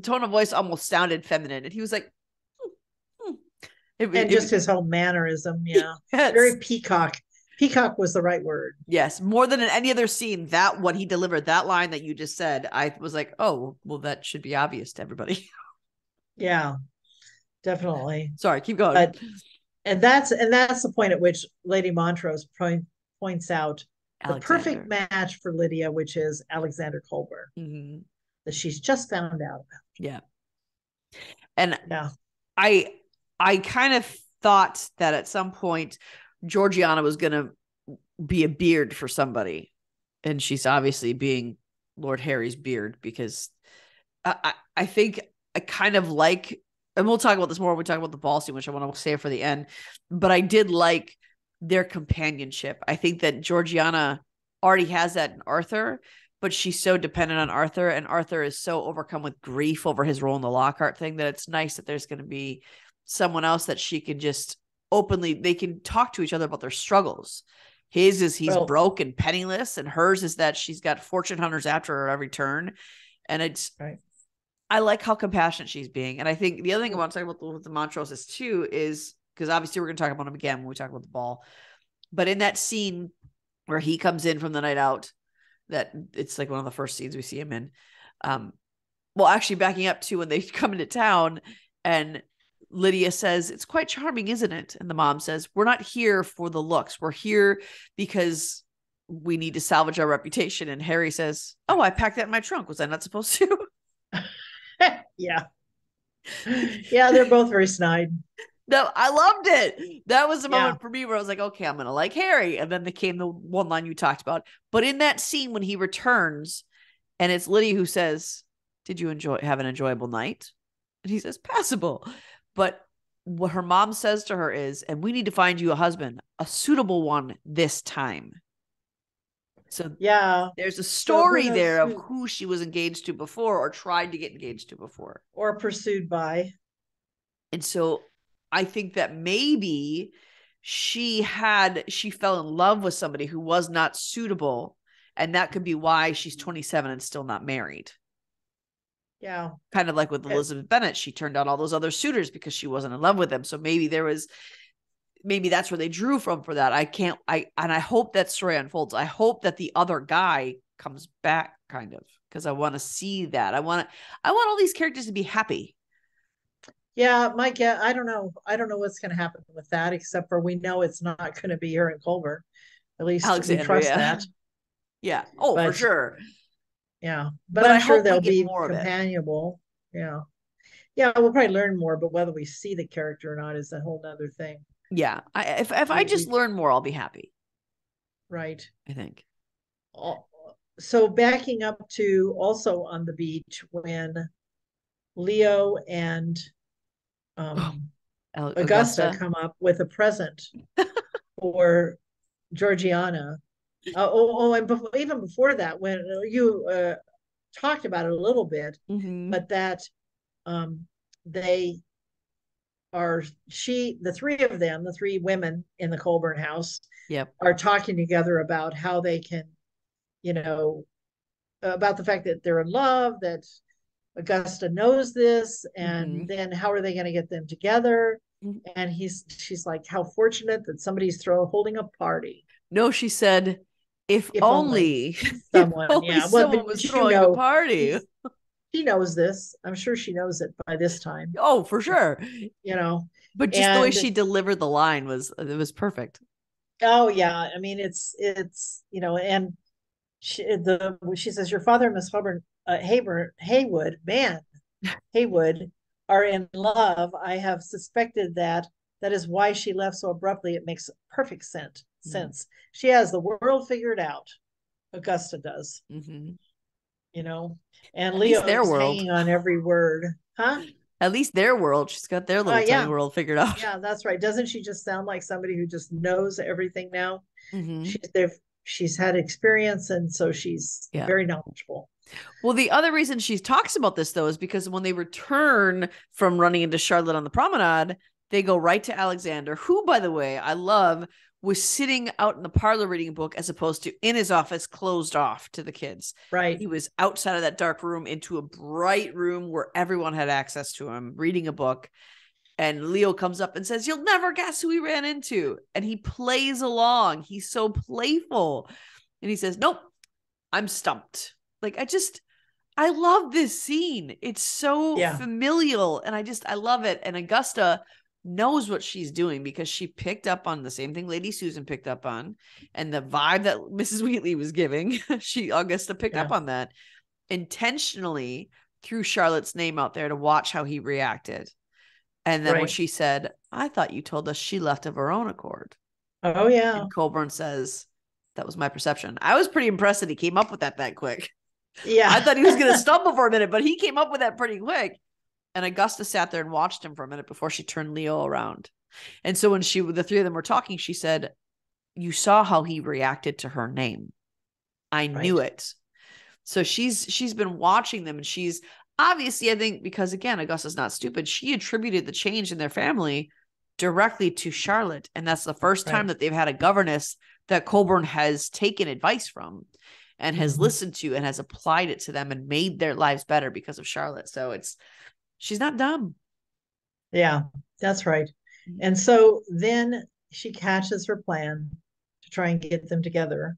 tone of voice almost sounded feminine. And he was like, his whole mannerism. Yeah. Yes. Very peacock. Peacock was the right word. Yes. More than in any other scene, when he delivered that line that you just said, I was like, oh, well, that should be obvious to everybody. Yeah, definitely. Sorry, keep going. And that's the point at which Lady Montrose points out the perfect match for Lydia, which is Alexander Colburn, that she's just found out about. Yeah. And I kind of thought that at some point Georgiana was going to be a beard for somebody. And she's obviously being Lord Harry's beard because I think I kind of like, and we'll talk about this more when we talk about the ball scene, which I want to save for the end, but I did like their companionship. I think that Georgiana already has that in Arthur, but she's so dependent on Arthur, and Arthur is so overcome with grief over his role in the Lockhart thing that it's nice that there's going to be someone else that she can just openly, they can talk to each other about their struggles. His is he's broke and penniless, and hers is that she's got fortune hunters after her at every turn. And it's, I like how compassionate she's being. And I think the other thing I want to talk about with the Montroses too is because obviously we're going to talk about him again when we talk about the ball. But in that scene where he comes in from the night out, that it's like one of the first scenes we see him in. Well, actually backing up to when they come into town and Lydia says, it's quite charming, isn't it? And the mom says, we're not here for the looks. We're here because we need to salvage our reputation. And Harry says, oh, I packed that in my trunk. Was I not supposed to? Yeah. Yeah, they're both very snide. No, I loved it. That was a moment for me where I was like, okay, I'm going to like Harry. And then came the one line you talked about. But in that scene when he returns and it's Lydia who says, did you have an enjoyable night? And he says, passable. But what her mom says to her is, and we need to find you a husband, a suitable one this time. So yeah, there's a story there of who she was engaged to before or tried to get engaged to before. Or pursued by. And so I think that maybe she fell in love with somebody who was not suitable. And that could be why she's 27 and still not married. Yeah. Kind of like with Elizabeth Bennet, she turned down all those other suitors because she wasn't in love with them. So maybe that's where they drew from for that. I hope that story unfolds. I hope that the other guy comes back kind of, because I want to see that. I want all these characters to be happy. Yeah, Mike, I don't know. I don't know what's going to happen with that, except for we know it's not going to be her and Colbert. At least we trust that. Yeah. Oh, for sure. Yeah. But I'm sure they'll be companionable. Yeah. Yeah, we'll probably learn more, but whether we see the character or not is a whole nother thing. Yeah. If I just learn more, I'll be happy. Right. I think. So backing up to also on the beach when Leo and Augusta come up with a present for Georgiana. And even before that, when you talked about it a little bit, but that they are the three of them, the three women in the Colburn house, are talking together about how they can, about the fact that they're in love, that Augusta knows this, and then how are they going to get them together? And she's like, how fortunate that somebody's holding a party. No, she said, if only someone, someone was throwing a party. She knows this. I'm sure she knows it by this time. Oh, for sure. But just the way she delivered the line was perfect. Oh yeah. I mean, it's and she says, your father and Miss Haywood are in love. I have suspected that is why she left so abruptly. It makes perfect sense. She has the world figured out. Augusta does. And Leo's hanging on every word. Huh? At least their world. She's got their little tiny world figured out. Yeah, that's right. Doesn't she just sound like somebody who just knows everything now? She's had experience, and so she's very knowledgeable. Well, the other reason she talks about this, though, is because when they return from running into Charlotte on the promenade, they go right to Alexander, who, by the way, I love, was sitting out in the parlor reading a book as opposed to in his office closed off to the kids. Right. He was outside of that dark room into a bright room where everyone had access to him reading a book. And Leo comes up and says, you'll never guess who he ran into. And he plays along. He's so playful. And he says, nope, I'm stumped. Like, I love this scene. It's so familial. And I love it. And Augusta knows what she's doing because she picked up on the same thing Lady Susan picked up on, and the vibe that Mrs. Wheatley was giving. Augusta picked up on that intentionally, threw Charlotte's name out there to watch how he reacted. And then when she said, I thought you told us she left of her own accord. Oh yeah. And Colburn says, that was my perception. I was pretty impressed that he came up with that quick. Yeah. I thought he was going to stumble for a minute, but he came up with that pretty quick. And Augusta sat there and watched him for a minute before she turned Leo around. And so when the three of them were talking, she said, you saw how he reacted to her name. I knew it. So she's been watching them, and she's obviously, I think, because again, Augusta's not stupid. She attributed the change in their family directly to Charlotte. And that's the first time that they've had a governess that Colburn has taken advice from and has listened to and has applied it to them and made their lives better because of Charlotte. So she's not dumb. Yeah, that's right. And so then she catches her plan to try and get them together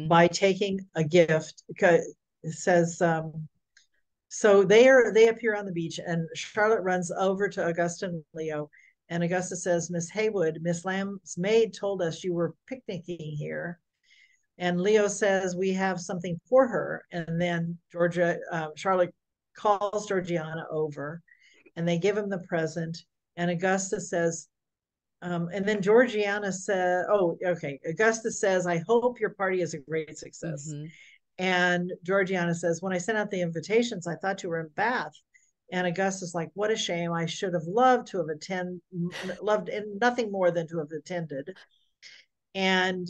by taking a gift, because it says, so they appear on the beach, and Charlotte runs over to Augusta and Leo, and Augusta says, Miss Haywood, Miss Lamb's maid told us you were picnicking here. And Leo says, we have something for her. And then Charlotte calls Georgiana over, and they give him the present. And Augusta says, and then Georgiana said, oh, okay. Augusta says, I hope your party is a great success. And Georgiana says, when I sent out the invitations, I thought you were in Bath. And Augusta's like, what a shame. I should have loved to have loved and nothing more than to have attended. And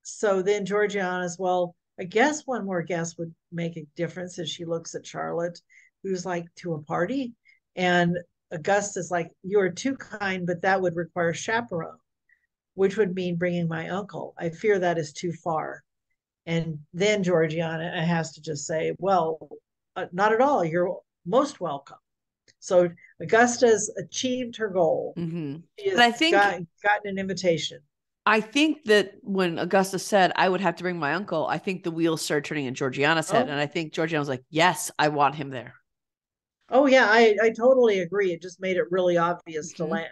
so then Georgiana's, well, I guess one more guest would make a difference, as she looks at Charlotte, who's like, to a party. And Augusta's like, you are too kind, but that would require chaperone, which would mean bringing my uncle. I fear that is too far. And then Georgiana has to just say, well, not at all. You're most welcome. So Augusta's achieved her goal. She has I think gotten an invitation. I think that when Augusta said, I would have to bring my uncle, I think the wheels started turning in Georgiana's head. And I think Georgiana was like, yes, I want him there. Oh, yeah, I totally agree. It just made it really obvious to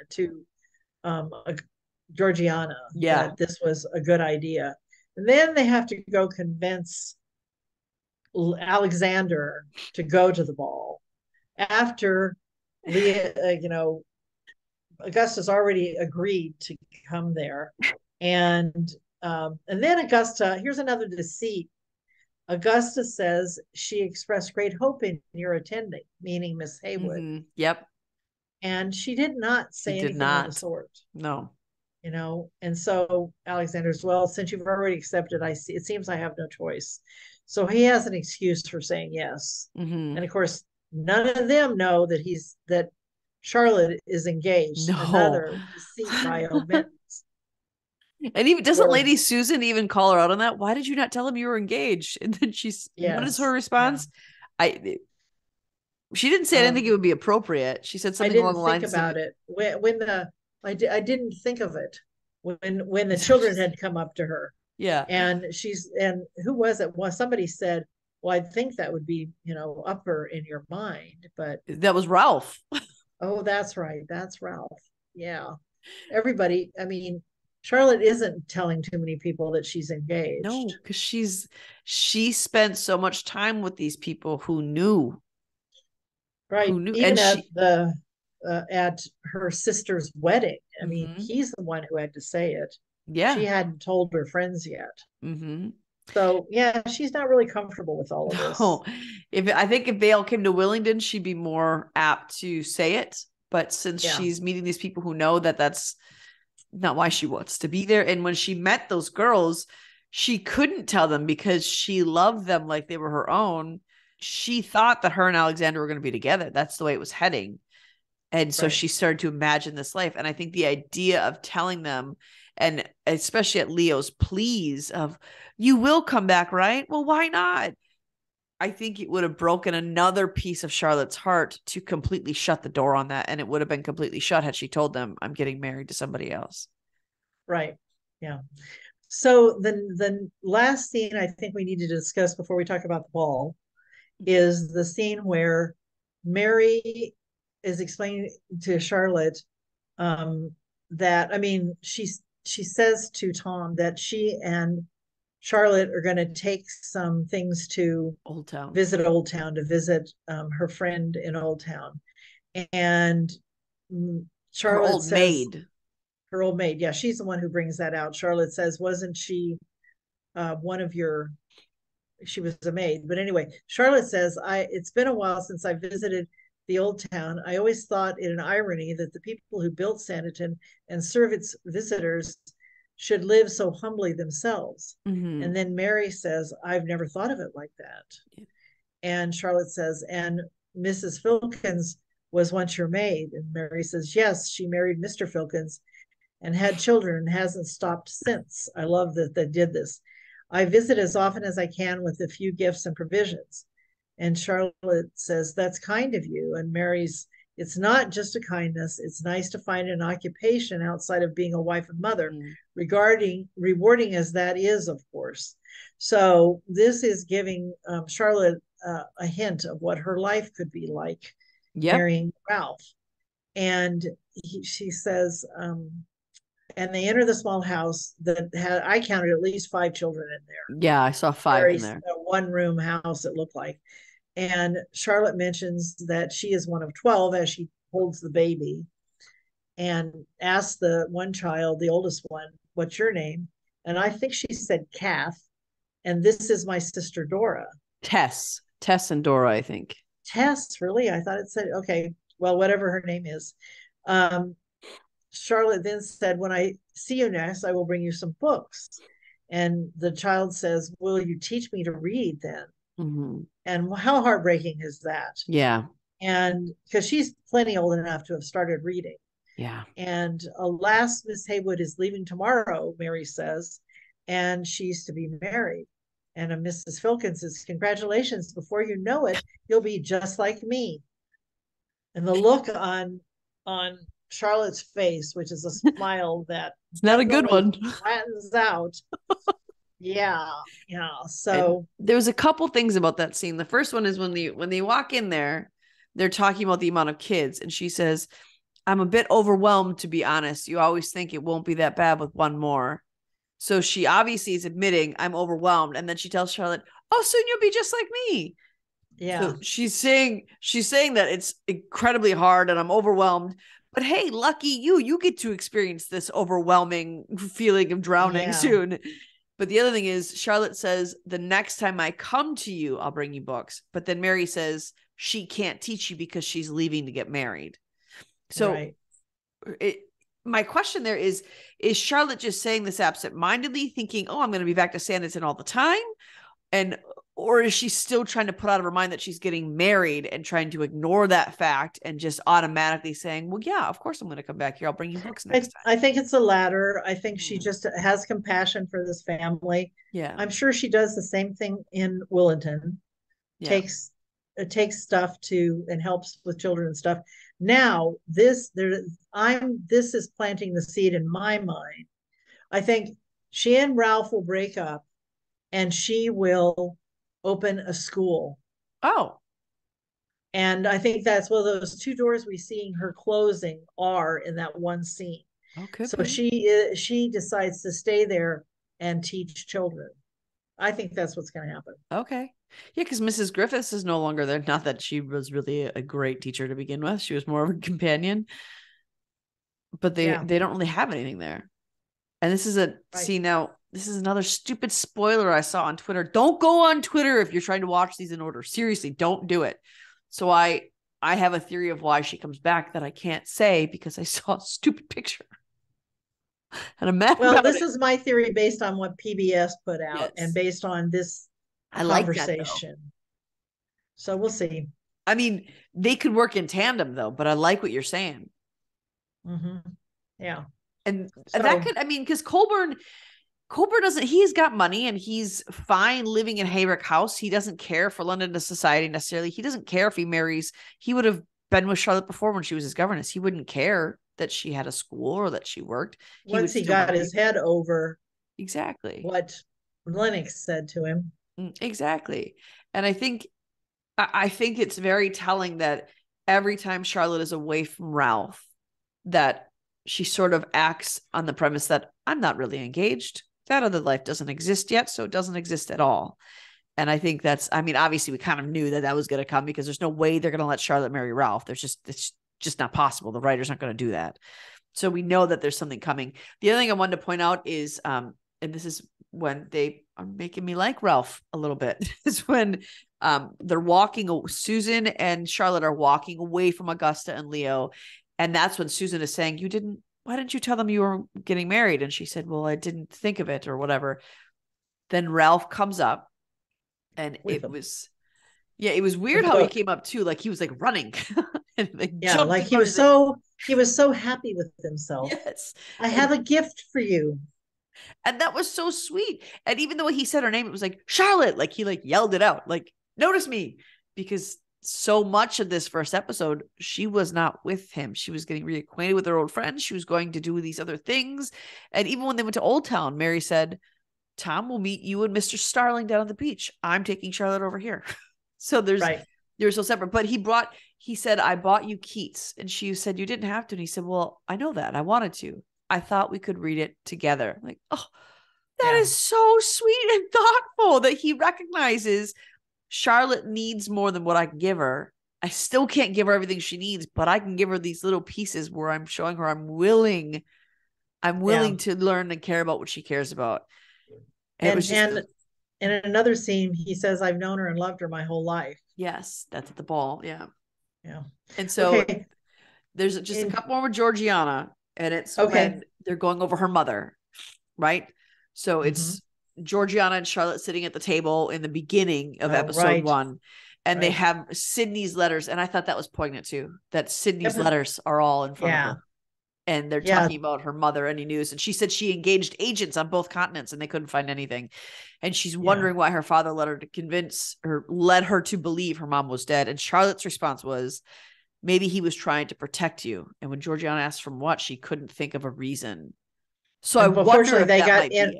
Georgiana that this was a good idea. And then they have to go convince Alexander to go to the ball after Augusta's already agreed to come there. And then Augusta, here's another deceit. Augusta says she expressed great hope in your attending, meaning Miss Haywood. Yep. And she did not say anything of the sort. No. And so Alexander's, well, since you've already accepted, it seems I have no choice. So he has an excuse for saying yes. And of course, none of them know that Charlotte is engaged. No. Another deceit by omittance. And even doesn't Lady Susan even call her out on that? Why did you not tell him you were engaged? And then what is her response? Yeah. She didn't say I didn't think it would be appropriate. She said something along the lines of, I didn't think about it. I didn't think of it when the children had come up to her. Yeah. And who was it? Well, somebody said, well, I think that would be, upper in your mind, but that was Ralph. Oh, that's right. That's Ralph. Yeah. Everybody, Charlotte isn't telling too many people that she's engaged. No, because she spent so much time with these people who knew. Right. Who knew. Even and at her sister's wedding. He's the one who had to say it. Yeah. She hadn't told her friends yet. So yeah, she's not really comfortable with all of this. No. I think if Vale came to Willingdon, she'd be more apt to say it. But since she's meeting these people who know that that's not why she wants to be there. And when she met those girls, she couldn't tell them because she loved them like they were her own. She thought that her and Alexander were going to be together. That's the way it was heading. And so she started to imagine this life. And I think the idea of telling them, and especially at Leo's pleas of, you will come back, right? Well, why not? I think it would have broken another piece of Charlotte's heart to completely shut the door on that. And it would have been completely shut had she told them, I'm getting married to somebody else. Right. Yeah. So the last scene I think we need to discuss before we talk about the ball is the scene where Mary is explaining to Charlotte that, she says to Tom that she and Charlotte are going to take some things to visit Old Town, to visit her friend in Old Town. And Charlotte her old maid. Her old maid. Yeah, she's the one who brings that out. Charlotte says, wasn't she she was a maid. But anyway, Charlotte says, it's been a while since I visited the Old Town. I always thought it an irony that the people who built Sanditon and serve its visitors should live so humbly themselves. And then Mary says, I've never thought of it like that. Yeah. And Charlotte says, and Mrs. Filkins was once your maid. And Mary says, yes, she married Mr. Filkins and had children and hasn't stopped since. I love that they did this. I visit as often as I can with a few gifts and provisions. And Charlotte says, that's kind of you. And Mary's It's not just a kindness. It's nice to find an occupation outside of being a wife and mother, regarding rewarding as that is, of course. So this is giving Charlotte a hint of what her life could be like marrying Ralph. And she says, and they enter the small house that had, I counted at least 5 children in there. Yeah, I saw 5 in there. A one-room house, it looked like. And Charlotte mentions that she is one of 12 as she holds the baby, and asks the one child, the oldest one, what's your name? And I think she said Kath. And this is my sister Dora. Tess and Dora, I think. Tess, really? I thought it said, okay, well, whatever her name is. Charlotte then said, when I see you next, I will bring you some books. And the child says, will you teach me to read then? And how heartbreaking is that? Yeah. And because she's plenty old enough to have started reading. Yeah. And alas, Miss Haywood is leaving tomorrow, Mary says, and she's to be married. And Mrs. Filkins says, congratulations, before you know it, you'll be just like me. And the look on Charlotte's face, which is a smile that it's not a good one, flattens out. Yeah. So and there was a couple things about that scene. The first one is when they walk in there, they're talking about the amount of kids, and she says, I'm a bit overwhelmed, to be honest. You always think it won't be that bad with one more. So she obviously is admitting, I'm overwhelmed. And then she tells Charlotte, oh, soon you'll be just like me. Yeah. So she's saying that it's incredibly hard and I'm overwhelmed. But hey, lucky you get to experience this overwhelming feeling of drowning soon. But the other thing is, Charlotte says, the next time I come to you, I'll bring you books. But then Mary says she can't teach you because she's leaving to get married. So my question there is Charlotte just saying this absentmindedly, thinking, oh, I'm going to be back to Sanditon all the time? Or is she still trying to put out of her mind that she's getting married and trying to ignore that fact and just automatically saying, well, yeah, of course I'm going to come back here. I'll bring you books next time. I think it's the latter. I think she just has compassion for this family. Yeah. I'm sure she does the same thing in Willington. Takes stuff and helps with children and stuff. Now, this is planting the seed in my mind. I think she and Ralph will break up and she will open a school. Oh. And I think that's one of those 2 doors we see her closing are in that one scene. Okay. So she decides to stay there and teach children. I think that's what's going to happen. Okay. Yeah, because Mrs. Griffiths is no longer there. Not that she was really a great teacher to begin with. She was more of a companion. But they don't really have anything there. And this is see, now, this is another stupid spoiler I saw on Twitter. Don't go on Twitter if you're trying to watch these in order. Seriously, don't do it. So I have a theory of why she comes back that I can't say because I saw a stupid picture. And I'm mad about this is my theory based on what PBS put out and based on this conversation. So we'll see. I mean, they could work in tandem though, but I like what you're saying. Yeah. And that could, I mean, because Colburn doesn't, he's got money and he's fine living in Hayrick House. He doesn't care for London society necessarily. He doesn't care if he marries. He would have been with Charlotte before when she was his governess. He wouldn't care that she had a school or that she worked. Once he got his head over exactly what Lennox said to him. Exactly. And I think it's very telling that every time Charlotte is away from Ralph, that she sort of acts on the premise that I'm not really engaged. That other life doesn't exist yet, so it doesn't exist at all. And I think obviously we kind of knew that was going to come because there's no way they're going to let Charlotte marry Ralph. It's just not possible. The writer's not going to do that. So we know that there's something coming. The other thing I wanted to point out is, and this is when they are making me like Ralph a little bit, is when they're walking, Susan and Charlotte are walking away from Augusta and Leo. And that's when Susan is saying, why didn't you tell them you were getting married? And she said, well, I didn't think of it or whatever. Then Ralph comes up and it was weird how he came up too. Like he was like running. And like he was so happy with himself. Yes. I have a gift for you. And that was so sweet. And even though he said her name, it was like, Charlotte, like he like yelled it out, like, notice me, because so much of this first episode, she was not with him. She was getting reacquainted with her old friends. She was going to do these other things. And even when they went to Old Town, Mary said, Tom will meet you and Mr. Starling down at the beach. I'm taking Charlotte over here. So they're so separate. But he said, I bought you Keats. And she said, you didn't have to. And he said, well, I know that. I wanted to. I thought we could read it together. Like, oh, that is so sweet and thoughtful that he recognizes Charlotte needs more than what I can give her. I still can't give her everything she needs, but I can give her these little pieces where I'm showing her I'm willing to learn and care about what she cares about. And in another scene, he says, I've known her and loved her my whole life. Yes, that's at the ball. Yeah. Yeah. And so there's just a couple more with Georgiana, and it's when they're going over her mother, right? So it's Georgiana and Charlotte sitting at the table in the beginning of episode 1, and they have Sydney's letters. And I thought that was poignant too, that Sydney's letters are all in front of her, and they're talking about her mother, any news. And she said she engaged agents on both continents and they couldn't find anything. And she's wondering why her father led her to believe her mom was dead. And Charlotte's response was, maybe he was trying to protect you. And when Georgiana asked from what, she couldn't think of a reason. So I wonder if that might be it.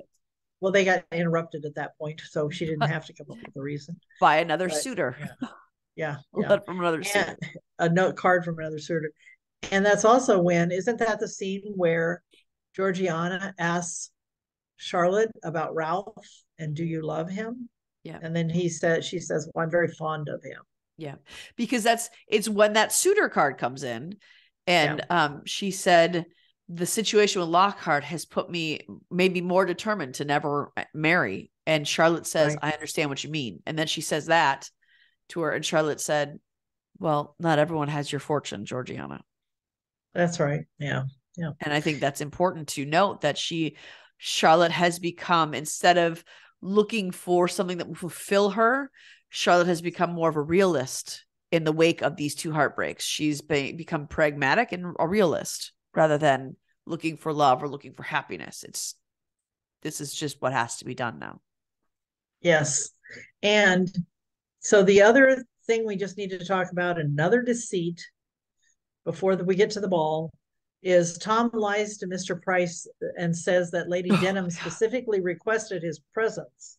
Well, they got interrupted at that point, so she didn't have to come up with a reason. By another suitor. Yeah. From another suitor. A note card from another suitor. And that's also isn't that the scene where Georgiana asks Charlotte about Ralph and do you love him? Yeah. And then she says, well, I'm very fond of him. Yeah. Because it's when that suitor card comes in, and she said, the situation with Lockhart has made me more determined to never marry. And Charlotte says, I understand what you mean. And then she says that to her. And Charlotte said, well, not everyone has your fortune, Georgiana. That's right. Yeah. Yeah. And I think that's important to note that Charlotte has become, instead of looking for something that will fulfill her, Charlotte has become more of a realist in the wake of these 2 heartbreaks. She's become pragmatic and a realist rather than looking for love or looking for happiness. This is just what has to be done now. Yes. And so the other thing we just need to talk about, another deceit before we get to the ball, is Tom lies to Mr. Price and says that Lady Denham specifically requested his presence.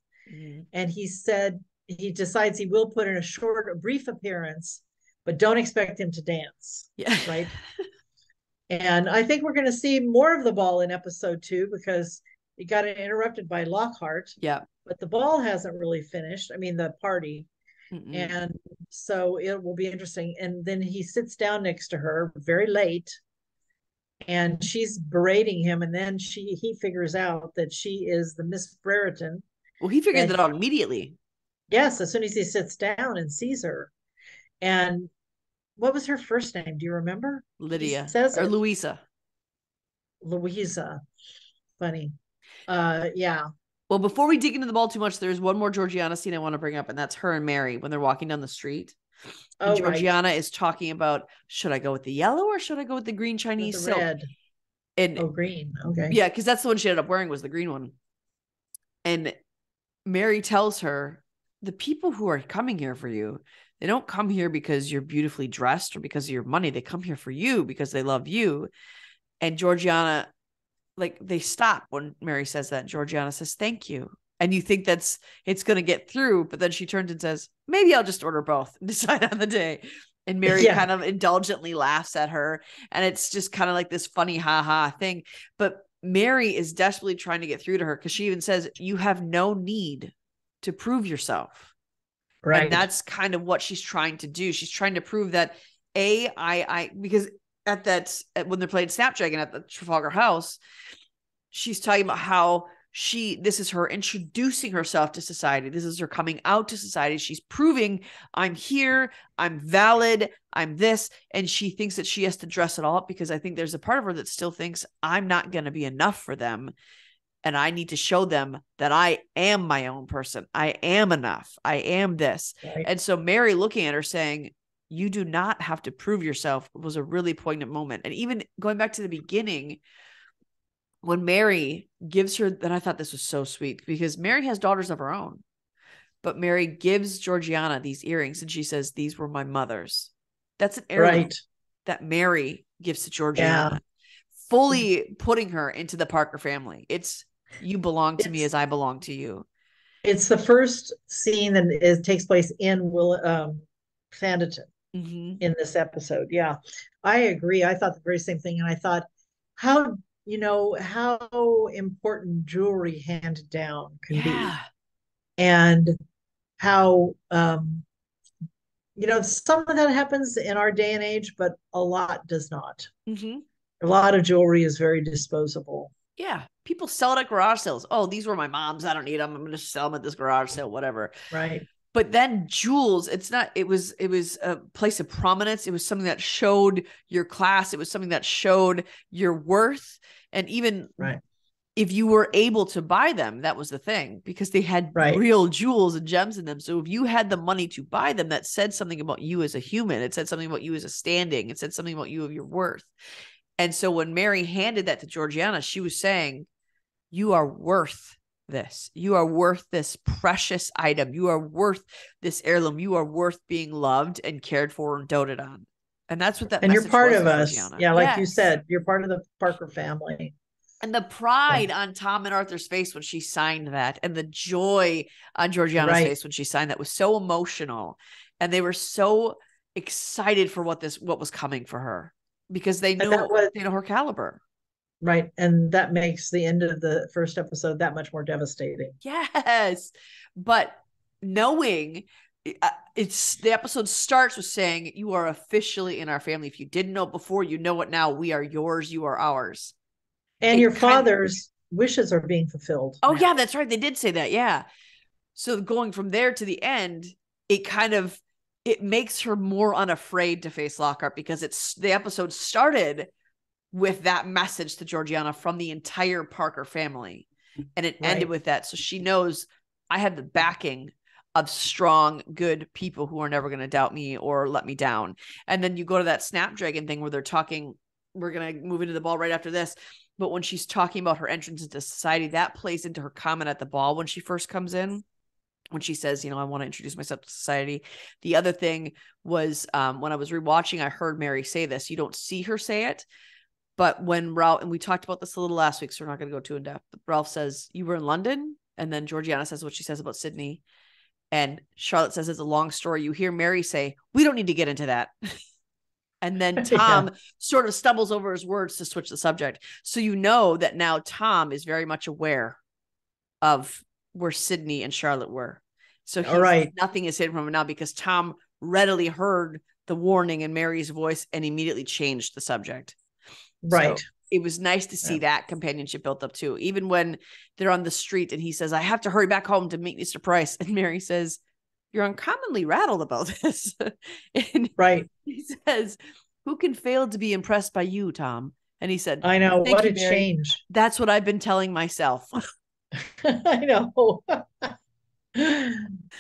And he said he decides he will put in a brief appearance, but don't expect him to dance. Yeah. Right. And I think we're going to see more of the ball in episode 2 because it got interrupted by Lockhart. Yeah. But the ball hasn't really finished. I mean, the party. And so it will be interesting. And then he sits down next to her very late and she's berating him. And then he figures out that she is the Miss Brereton. Well, he figured that out immediately. Yes. As soon as he sits down and sees her. And what was her first name? Do you remember? Lydia. Or Louisa. Louisa. Funny. Yeah. Well, before we dig into the ball too much, there's one more Georgiana scene I want to bring up, and that's her and Mary when they're walking down the street. And Georgiana is talking about, should I go with the yellow or should I go with the green Chinese silk? Red. And green. Okay. Yeah, because that's the one she ended up wearing, was the green one. And Mary tells her, the people who are coming here for you, they don't come here because you're beautifully dressed or because of your money. They come here for you because they love you. And Georgiana, they stop when Mary says that. Georgiana says, thank you. And you think it's going to get through, but then she turns and says, maybe I'll just order both and decide on the day. And Mary kind of indulgently laughs at her. And it's just kind of like this funny ha-ha thing. But Mary is desperately trying to get through to her because she even says, you have no need to prove yourself. Right. And that's kind of what she's trying to do. She's trying to prove that because when they're playing Snapdragon at the Trafalgar House, she's talking about how this is her introducing herself to society. This is her coming out to society. She's proving I'm here, I'm valid, I'm this. And she thinks that she has to dress it all up because I think there's a part of her that still thinks I'm not going to be enough for them. And I need to show them that I am my own person. I am enough. I am this. Right. And so Mary looking at her saying, you do not have to prove yourself, was a really poignant moment. And even going back to the beginning, when Mary gives her, then I thought this was so sweet because Mary has daughters of her own. But Mary gives Georgiana these earrings and she says, these were my mother's. That's an heirloom that Mary gives to Georgiana, fully putting her into the Parker family. It's, you belong to me as I belong to you. It's the first scene that takes place in Sanditon in this episode. Yeah, I agree. I thought the very same thing. And I thought, how important jewelry handed down can be. And how, some of that happens in our day and age, but a lot does not. A lot of jewelry is very disposable. Yeah. People sell it at garage sales. Oh, these were my mom's. I don't need them. I'm going to sell them at this garage sale, whatever. Right. But then jewels, it was a place of prominence. It was something that showed your class. It was something that showed your worth. And even if you were able to buy them, that was the thing, because they had real jewels and gems in them. So if you had the money to buy them, that said something about you as a human. It said something about you as a standing. It said something about you of your worth. And so when Mary handed that to Georgiana, she was saying, you are worth this. You are worth this precious item. You are worth this heirloom. You are worth being loved and cared for and doted on. And that's what that and message you're part was of us. Georgiana. Yeah, like you said, you're part of the Parker family. And the pride on Tom and Arthur's face when she signed that, and the joy on Georgiana's face when she signed that was so emotional. And they were so excited for what was coming for her, because they knew her caliber. Right. And that makes the end of the first episode that much more devastating. Yes. But knowing the episode starts with saying, you are officially in our family. If you didn't know before, you know it now. We are yours. You are ours. And your father's wishes are being fulfilled. Oh, yeah, that's right. They did say that. Yeah. So going from there to the end, it makes her more unafraid to face Lockhart, because the episode started with that message to Georgiana from the entire Parker family. And it ended with that. So she knows, I have the backing of strong, good people who are never going to doubt me or let me down. And then you go to that Snapdragon thing where they're talking, we're going to move into the ball right after this. But when she's talking about her entrance into society, that plays into her comment at the ball when she first comes in, when she says, I want to introduce myself to society. The other thing was, when I was rewatching, I heard Mary say this. You don't see her say it, but when Ralph, and we talked about this a little last week, so we're not going to go too in depth, but Ralph says, you were in London? And then Georgiana says what she says about Sydney. And Charlotte says, it's a long story. You hear Mary say, we don't need to get into that. And then Tom sort of stumbles over his words to switch the subject. So you know that now Tom is very much aware of where Sydney and Charlotte were. So nothing is hidden from him now, because Tom readily heard the warning in Mary's voice and immediately changed the subject. Right. So it was nice to see that companionship built up too. Even when they're on the street and he says, I have to hurry back home to meet Mr. Price. And Mary says, you're uncommonly rattled about this. And he says, who can fail to be impressed by you, Tom? And he said, I know, what a change. That's what I've been telling myself. I know.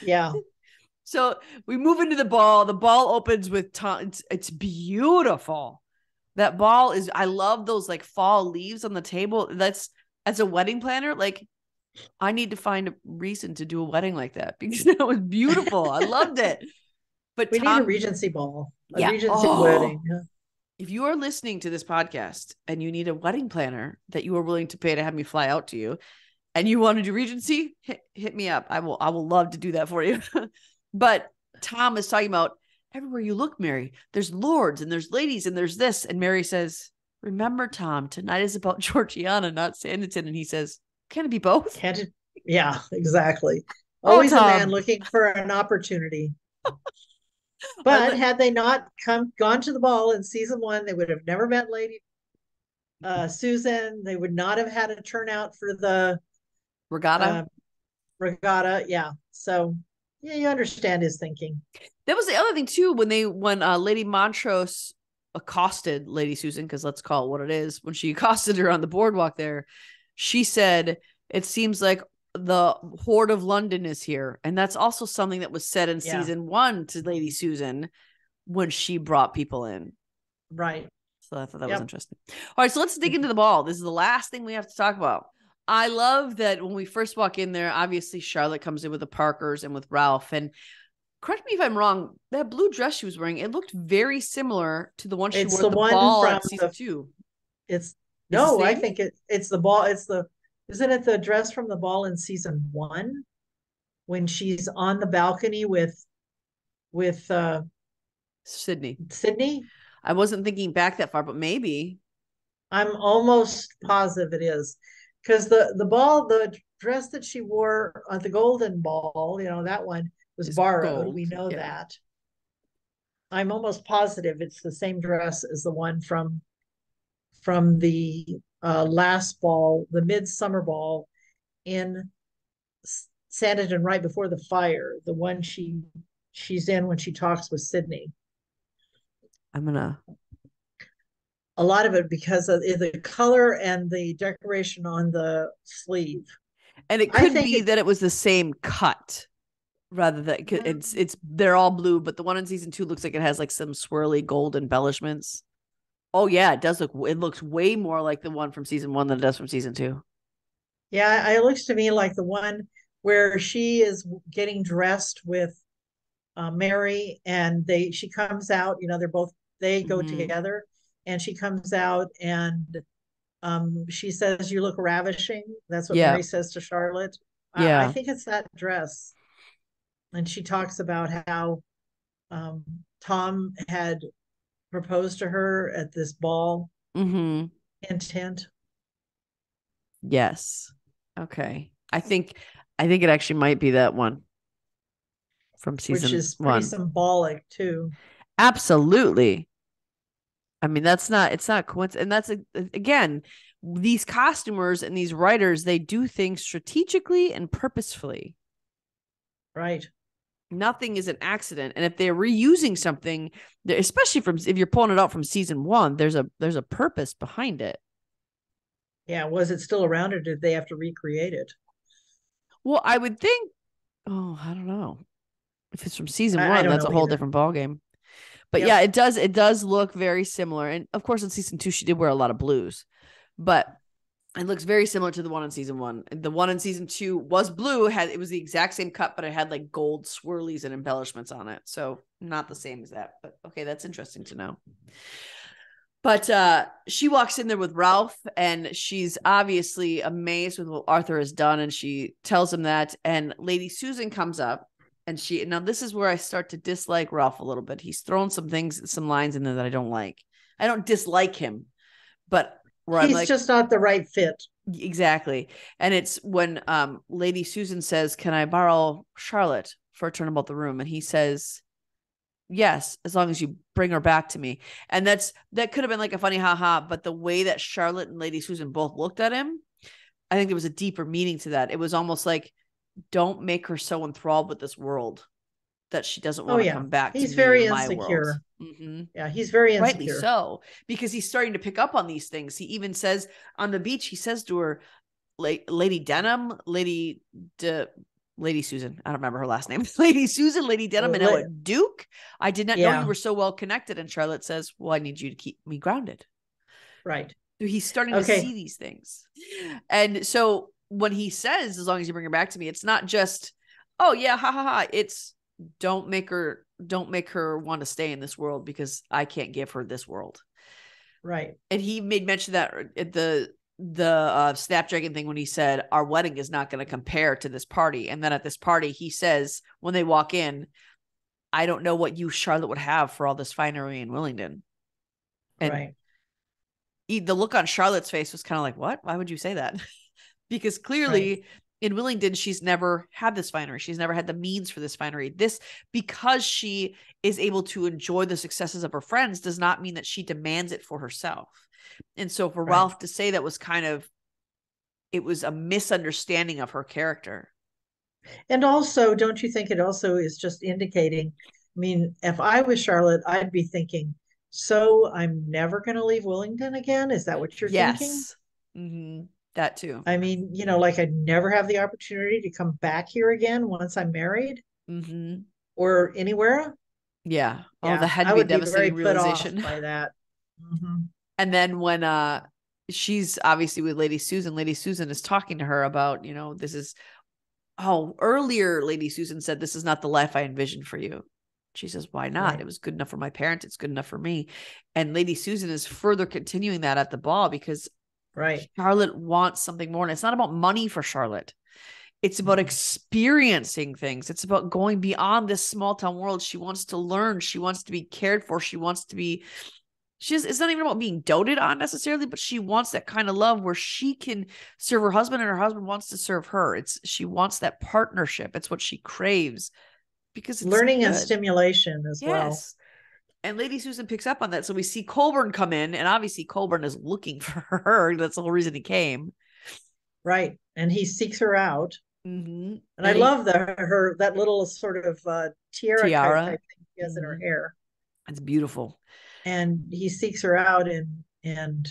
Yeah. So we move into the ball. The ball opens with Tom. It's beautiful. That ball is, I love those like fall leaves on the table. That's, as a wedding planner, like, I need to find a reason to do a wedding like that, because that was beautiful. I loved it. But we need a Regency ball, a Regency wedding. Yeah. If you are listening to this podcast and you need a wedding planner that you are willing to pay to have me fly out to you, and you want to do Regency, hit me up. I will love to do that for you. But Tom is talking about, everywhere you look, Mary, there's lords and there's ladies and there's this. And Mary says, remember, Tom, tonight is about Georgiana, not Sanditon. And he says, can it be both? Can't it? Yeah, exactly. Always a man looking for an opportunity. But had they not gone to the ball in season 1, they would have never met Lady Susan. They would not have had a turnout for the regatta. Yeah. So yeah, you understand his thinking. That was the other thing too, when Lady Montrose accosted Lady Susan, because let's call it what it is, when she accosted her on the boardwalk there, she said, it seems like the Horde of London is here. And that's also something that was said in season 1 to Lady Susan when she brought people in. Right. So I thought that was interesting. All right, so let's dig into the ball. This is the last thing we have to talk about. I love that when we first walk in there, obviously Charlotte comes in with the Parkers and with Ralph. And correct me if I'm wrong, that blue dress she was wearing, it looked very similar to the one she It's wore the at the one ball from at season 2. it's Is the no, I same? think it's the ball. Isn't it the dress from the ball in season 1 when she's on the balcony with Sydney. Sydney? I wasn't thinking back that far, but maybe. I'm almost positive it is. Because the dress that she wore at the Golden Ball, that one was Is borrowed. We gold. know Yeah. that. I'm almost positive it's the same dress as the one from the last ball, the midsummer ball in Sanditon right before the fire, the one she's in when she talks with Sydney. I'm gonna. A lot of it because of the color and the decoration on the sleeve. And it I could think be that it was the same cut rather than it's they're all blue, but the one in season 2 looks like it has like some swirly gold embellishments. Oh yeah, it looks way more like the one from season 1 than it does from season 2. Yeah, it looks to me like the one where she is getting dressed with Mary, and she comes out. They go together, and she comes out, and she says, "You look ravishing." That's what Yeah. Mary says to Charlotte. I Yeah. think it's that dress, and she talks about how Tom had proposed to her at this ball. Intent. Yes. Okay. I think it actually might be that one from Which season is pretty 1. symbolic too. Absolutely. I mean, it's not coincidence. And that's again, these costumers and these writers, they do things strategically and purposefully. Right. Nothing is an accident. And if they're reusing something, especially if you're pulling it out from season 1, there's a purpose behind it. Yeah. Was it still around, or did they have to recreate it? Well, I would think, I don't know. If it's from season I 1, don't that's a know whole either. different ballgame. But Yep. yeah, it does look very similar. And of course, in season 2, she did wear a lot of blues, but it looks very similar to the one in season 1. The one in season 2 was blue, it was the exact same cut, but it had like gold swirlies and embellishments on it. So not the same as that, but okay, that's interesting to know. But she walks in there with Ralph, and she's obviously amazed with what Arthur has done, and she tells him that. And Lady Susan comes up, and now this is where I start to dislike Ralph a little bit. He's thrown some lines in there that I don't like. I don't dislike him, but where I'm He's like, just not the right fit. exactly. And it's when Lady Susan says, "Can I borrow Charlotte for a turnabout the room?" And he says, "Yes, as long as you bring her back to me." And that could have been like a funny haha, but the way that Charlotte and Lady Susan both looked at him, I think there was a deeper meaning to that. It was almost like, don't make her so enthralled with this world that she doesn't want to come back to He's me very in my world. insecure. Yeah, he's very Rightly insecure. so, because he's starting to pick up on these things. He even says on the beach, he says to her, Lady Denham, Lady Susan, I don't remember her last name. Lady Susan, Lady Denham, and now a Duke. I did not know you were so well connected. And Charlotte says, "Well, I need you to keep me grounded." Right. So he's starting to see these things. And so when he says, "As long as you bring her back to me," it's not just, "Oh yeah, ha ha ha." It's don't make her want to stay in this world because I can't give her this world. Right. And he made mention that at the Snapdragon thing when he said our wedding is not going to compare to this party. And then at this party, he says when they walk in, "I don't know what you, Charlotte, would have for all this finery in Willingdon." And the look on Charlotte's face was kind of like, what? Why would you say that? Because clearly in Willingdon, she's never had this finery. She's never had the means for this finery. Because she is able to enjoy the successes of her friends does not mean that she demands it for herself. And so for Ralph to say that was it was a misunderstanding of her character. And also, don't you think it also is just indicating, I mean, if I was Charlotte, I'd be thinking, so I'm never going to leave Willingdon again? Is that what you're thinking? Mm-hmm. That too. I mean, like I'd never have the opportunity to come back here again once I'm married or anywhere. Yeah. Yeah. Oh, that had to I be a would be very devastating put off realization. by that. And then when she's obviously with Lady Susan. Lady Susan is talking to her about, earlier Lady Susan said, this is not the life I envisioned for you. She says, why not? Right. It was good enough for my parents. It's good enough for me. And Lady Susan is further continuing that at the ball because Charlotte wants something more. And it's not about money for Charlotte. It's about experiencing things. It's about going beyond this small town world. She wants to learn. She wants to be cared for. She wants to be, it's not even about being doted on necessarily, but she wants that kind of love where she can serve her husband and her husband wants to serve her. She wants that partnership. It's what she craves. Because it's learning good. And stimulation as well. And Lady Susan picks up on that. So we see Colburn come in, and obviously Colburn is looking for her. That's the whole reason he came. Right. And he seeks her out. Mm-hmm. And I love that little sort of tiara type thing she has in her hair. It's beautiful. And he seeks her out and do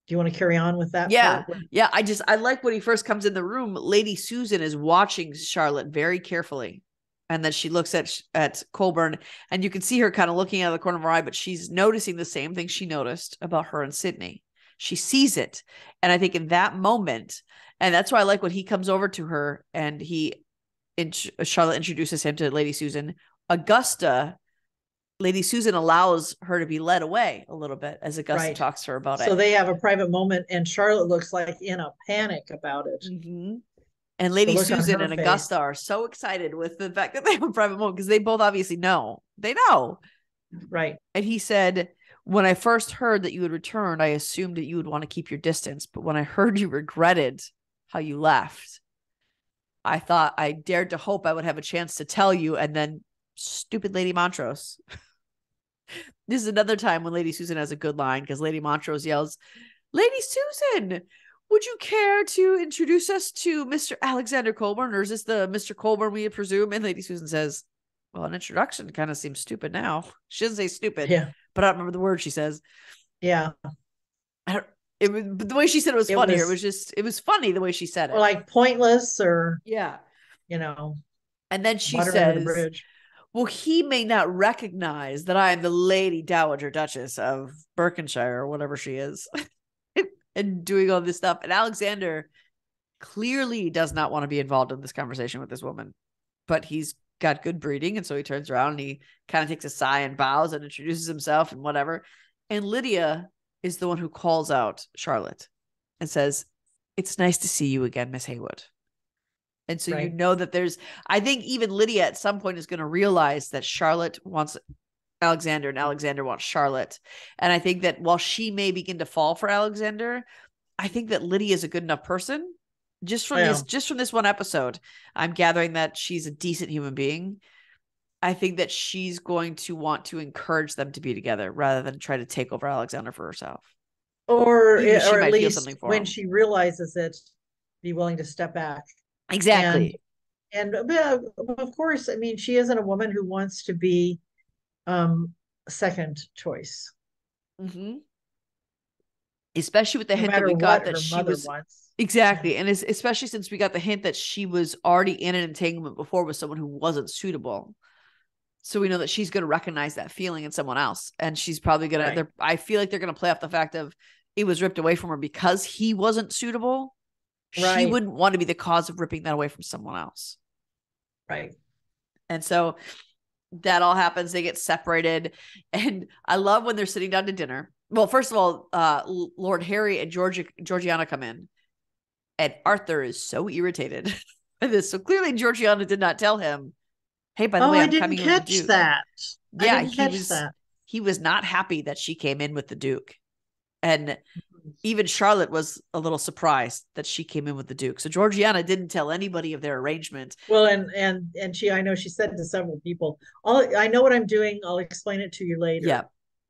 you want to carry on with that? Yeah. Yeah. I like when he first comes in the room, Lady Susan is watching Charlotte very carefully. And then she looks at Colburn, and you can see her kind of looking out of the corner of her eye, but she's noticing the same thing she noticed about her and Sydney. She sees it. And I think in that moment, and that's why I like when he comes over to her and Charlotte introduces him to Lady Susan. Lady Susan allows her to be led away a little bit as Augusta talks to her about it. So they have a private moment, and Charlotte looks like in a panic about it. Mm-hmm. And Lady Susan and Augusta are so excited with the fact that they have a private moment because they both obviously know. They know. Right. And he said, when I first heard that you had returned, I assumed that you would want to keep your distance. But when I heard you regretted how you left, I thought I dared to hope I would have a chance to tell you. And then stupid Lady Montrose. This is another time when Lady Susan has a good line because Lady Montrose yells, Lady Susan, would you care to introduce us to Mr. Alexander Colburn, or is this the Mr. Colburn we presume? And Lady Susan says, well, an introduction kind of seems stupid now. She doesn't say stupid, but I don't remember the word she says. Yeah. But the way she said it was funny. It was funny the way she said it. Or like pointless or, And then she says, well, he may not recognize that I am the Lady Dowager Duchess of Berkshire or whatever she is. And doing all this stuff. And Alexander clearly does not want to be involved in this conversation with this woman, but he's got good breeding. And so he turns around and he kind of takes a sigh and bows and introduces himself and whatever. And Lydia is the one who calls out Charlotte and says, it's nice to see you again, Miss Haywood. And so you know that I think even Lydia at some point is going to realize that Charlotte wants Alexander and Alexander wants Charlotte. And I think that while she may begin to fall for Alexander, I think that Lydia is a good enough person. Just from this one episode, I'm gathering that she's a decent human being. I think that she's going to want to encourage them to be together rather than try to take over Alexander for herself. Or at least when she realizes it, be willing to step back. Exactly. And of course, I mean, she isn't a woman who wants to be second choice. Mm-hmm. Especially with the hint that we got that she was wants. Exactly. And especially since we got the hint that she was already in an entanglement before with someone who wasn't suitable. So we know that she's going to recognize that feeling in someone else. And she's probably going to, I feel like they're going to play off the fact of it was ripped away from her because he wasn't suitable. She wouldn't want to be the cause of ripping that away from someone else. Right. And so that all happens. They get separated. And I love when they're sitting down to dinner. Well, first of all, Lord Harry and Georgiana come in. And Arthur is so irritated by this. So clearly Georgiana did not tell him, hey, by the way, I'm coming with the Duke. That. Yeah, he was not happy that she came in with the Duke. And even Charlotte was a little surprised that she came in with the Duke. So Georgiana didn't tell anybody of their arrangement. Well, and I know she said to several people, I know what I'm doing. I'll explain it to you later. Yeah.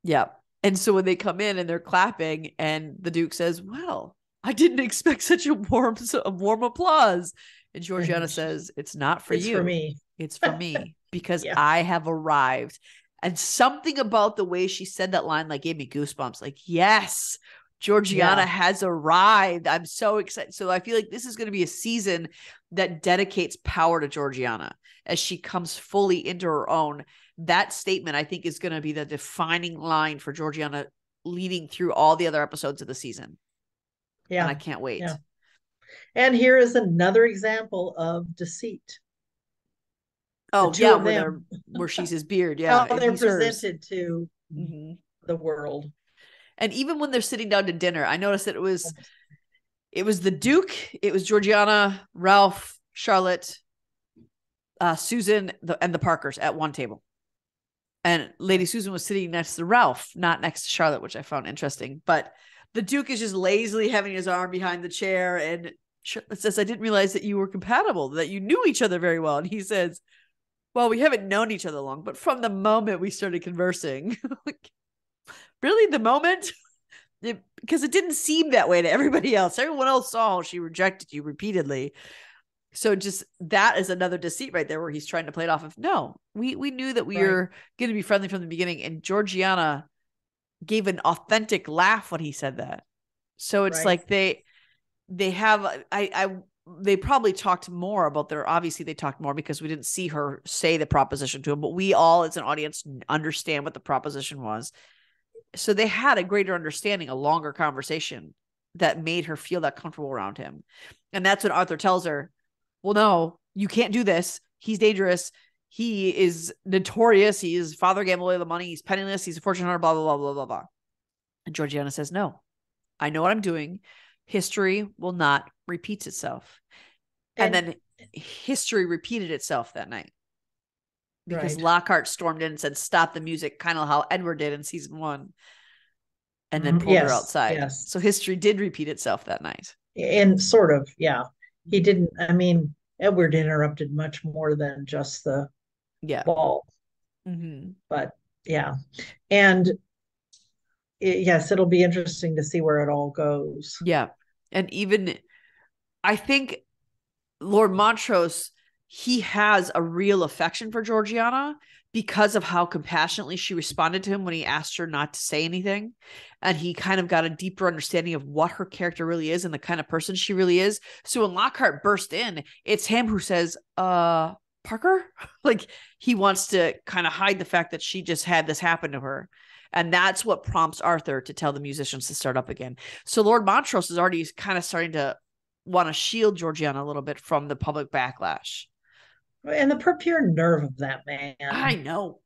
Yeah. And so when they come in and they're clapping and the Duke says, well, I didn't expect such a warm applause. And Georgiana says, it's not for you. It's for me. It's for me because I have arrived. And something about the way she said that line, like, gave me goosebumps. Like, yes, Georgiana has arrived. I'm so excited. So I feel like this is going to be a season that dedicates power to Georgiana as she comes fully into her own. That statement, I think, is going to be the defining line for Georgiana leading through all the other episodes of the season. Yeah. And I can't wait. Yeah. And here is another example of deceit. Oh, yeah, where she's his beard. Yeah. How they're presented to the world. And even when they're sitting down to dinner, I noticed that it was the Duke, it was Georgiana, Ralph, Charlotte, Susan, and the Parkers at one table. And Lady Susan was sitting next to Ralph, not next to Charlotte, which I found interesting. But the Duke is just lazily having his arm behind the chair. And Charlotte says, I didn't realize that you were compatible, that you knew each other very well. And he says, well, we haven't known each other long, but from the moment we started conversing, like, really the moment? Because it didn't seem that way to everybody else. Everyone else saw how she rejected you repeatedly. So just that is another deceit right there where he's trying to play it off of, no, we knew that we were going to be friendly from the beginning. And Georgiana gave an authentic laugh when he said that. So it's like they have, they probably talked more about obviously they talked more because we didn't see her say the proposition to him, but we all as an audience understand what the proposition was. So they had a greater understanding, a longer conversation that made her feel that comfortable around him. And that's when Arthur tells her, well, no, you can't do this. He's dangerous. He is notorious. He is father gambled away the money. He's penniless. He's a fortune hunter, blah, blah, blah, blah, blah, blah. And Georgiana says, no, I know what I'm doing. History will not repeat itself. And then history repeated itself that night. Because Lockhart stormed in and said, stop the music, kind of how Edward did in season 1. And then pulled her outside. Yes. So history did repeat itself that night. And sort of, yeah. He didn't, I mean, Edward interrupted much more than just the ball. But yeah. And yes, it'll be interesting to see where it all goes. Yeah. And even, I think Lord Montrose, he has a real affection for Georgiana because of how compassionately she responded to him when he asked her not to say anything. And he kind of got a deeper understanding of what her character really is and the kind of person she really is. So when Lockhart burst in, it's him who says, Parker? Like he wants to kind of hide the fact that she just had this happen to her. And that's what prompts Arthur to tell the musicians to start up again. So Lord Montrose is already kind of starting to want to shield Georgiana a little bit from the public backlash. And the pure nerve of that man. I know.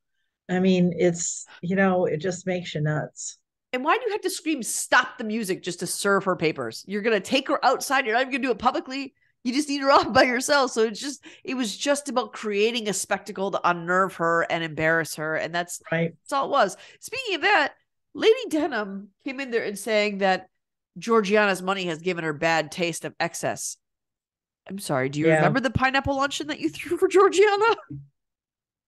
I mean, it's, it just makes you nuts. And why do you have to scream, stop the music just to serve her papers? You're going to take her outside. You're not even going to do it publicly. You just need her off by yourself. So it was just about creating a spectacle to unnerve her and embarrass her. And that's all it was. Speaking of that, Lady Denham came in there and saying that Georgiana's money has given her bad taste of excess. I'm sorry. Do you remember the pineapple luncheon that you threw for Georgiana?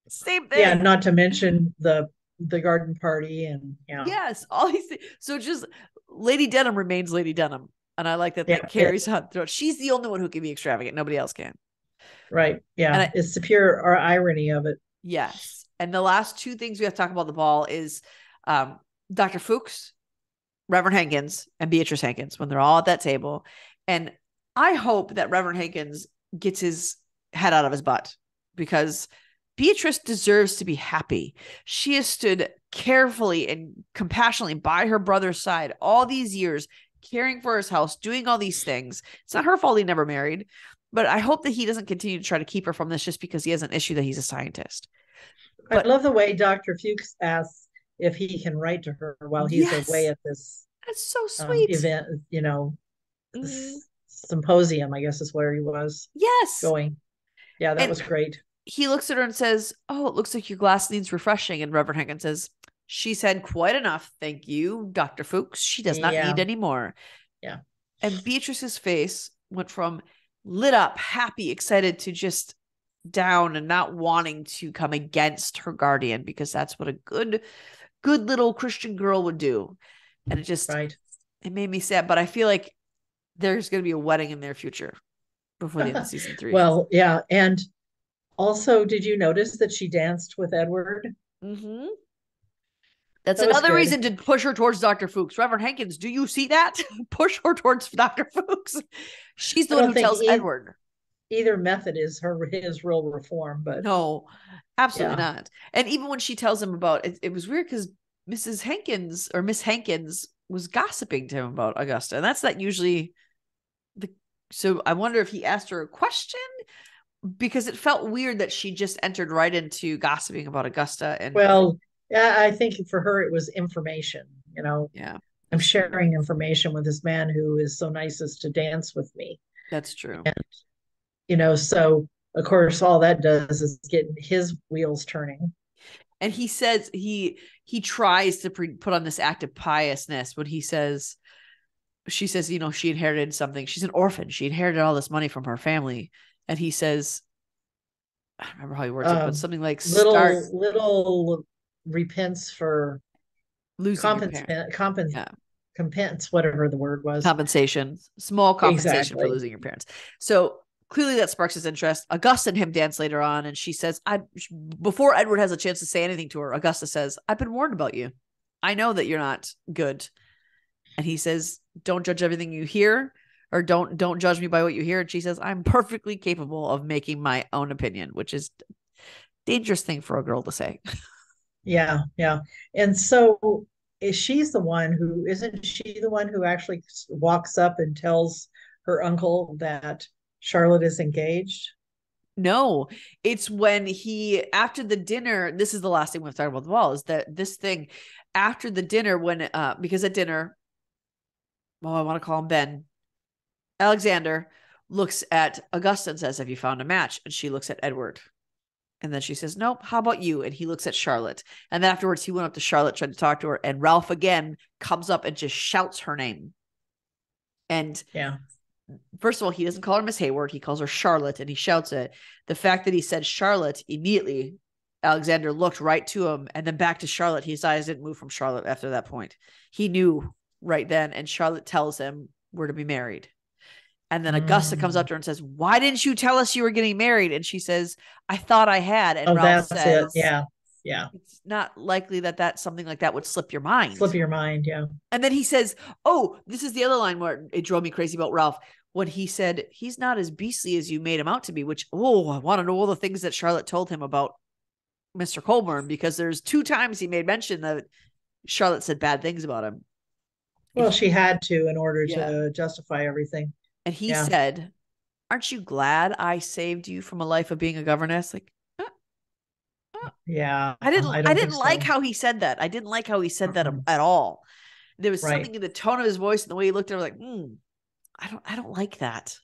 Same thing. Yeah, not to mention the garden party and Yes, all these things. So just Lady Denham remains Lady Denham, and I like that carries on throughout. She's the only one who can be extravagant. Nobody else can. Right. Yeah. It's the pure irony of it. Yes. And the last two things we have to talk about the ball is Dr. Fuchs, Reverend Hankins, and Beatrice Hankins when they're all at that table. And I hope that Reverend Hankins gets his head out of his butt because Beatrice deserves to be happy. She has stood carefully and compassionately by her brother's side all these years, caring for his house, doing all these things. It's not her fault he never married, but I hope that he doesn't continue to try to keep her from this just because he has an issue that he's a scientist. But I love the way Dr. Fuchs asks if he can write to her while he's away at this that's so sweet event, symposium, I guess is where he was going. Yeah, that was great. He looks at her and says, oh, it looks like your glass needs refreshing. And Reverend Hankins says, she said quite enough. Thank you, Dr. Fuchs. She does not need any more. Yeah. And Beatrice's face went from lit up, happy, excited to just down and not wanting to come against her guardian because that's what a good little Christian girl would do. And it just, it made me sad, but I feel like there's going to be a wedding in their future before the end of season 3. Well, yeah. And also, did you notice that she danced with Edward? Mm-hmm. That's another reason to push her towards Dr. Fuchs. Reverend Hankins, do you see that? Push her towards Dr. Fuchs. She's the one who tells Edward. Either method is his real reform, but no, absolutely not. And even when she tells him about it, it was weird because Mrs. Hankins or Miss Hankins was gossiping to him about Augusta. And that's not usually so I wonder if he asked her a question, because it felt weird that she just entered right into gossiping about Augusta. And well, yeah, I think for her it was information, yeah, I'm sharing information with this man who is so nice as to dance with me. That's true. And, so of course all that does is get his wheels turning. And he says he tries to put on this act of piousness when she says, she inherited something. She's an orphan. She inherited all this money from her family. And he says, I don't remember how he words it, but something like little repents for losing your parents. Compens, whatever the word was. Compensation, small compensation for losing your parents. So clearly that sparks his interest. Augusta and him dance later on, and she says, before Edward has a chance to say anything to her, Augusta says, I've been warned about you. I know that you're not good. And he says, don't judge everything you hear, or don't judge me by what you hear. And she says, I'm perfectly capable of making my own opinion, which is a dangerous thing for a girl to say. Yeah. And so isn't she the one who actually walks up and tells her uncle that Charlotte is engaged? No, it's when after the dinner, this is the last thing we've talked about the ball, is that this thing after the dinner, when, because at dinner, I want to call him Ben, Alexander looks at Augusta and says, have you found a match? And she looks at Edward. And then she says, nope, how about you? And he looks at Charlotte. And then afterwards he went up to Charlotte, tried to talk to her. And Ralph again comes up and just shouts her name. And yeah, first of all, he doesn't call her Miss Hayward. He calls her Charlotte, and he shouts it. The fact that he said Charlotte, immediately Alexander looked right to him and then back to Charlotte. His eyes didn't move from Charlotte after that point. He knew right then. And Charlotte tells him, we're to be married. And then Augusta comes up to her and says, why didn't you tell us you were getting married? And she says, I thought I had. And Ralph says, yeah. It's not likely that something like that would slip your mind. Yeah. And then he says, oh, this is the other line where it drove me crazy about Ralph. When he said, he's not as beastly as you made him out to be, which, I want to know all the things that Charlotte told him about Mr. Colburn, because there's 2 times he made mention that Charlotte said bad things about him. Well, she had to in order to justify everything. And he said, aren't you glad I saved you from a life of being a governess? Like, yeah, I didn't like how he said that. I didn't like how he said that at all. There was something in the tone of his voice and the way he looked at her, like, I don't like that.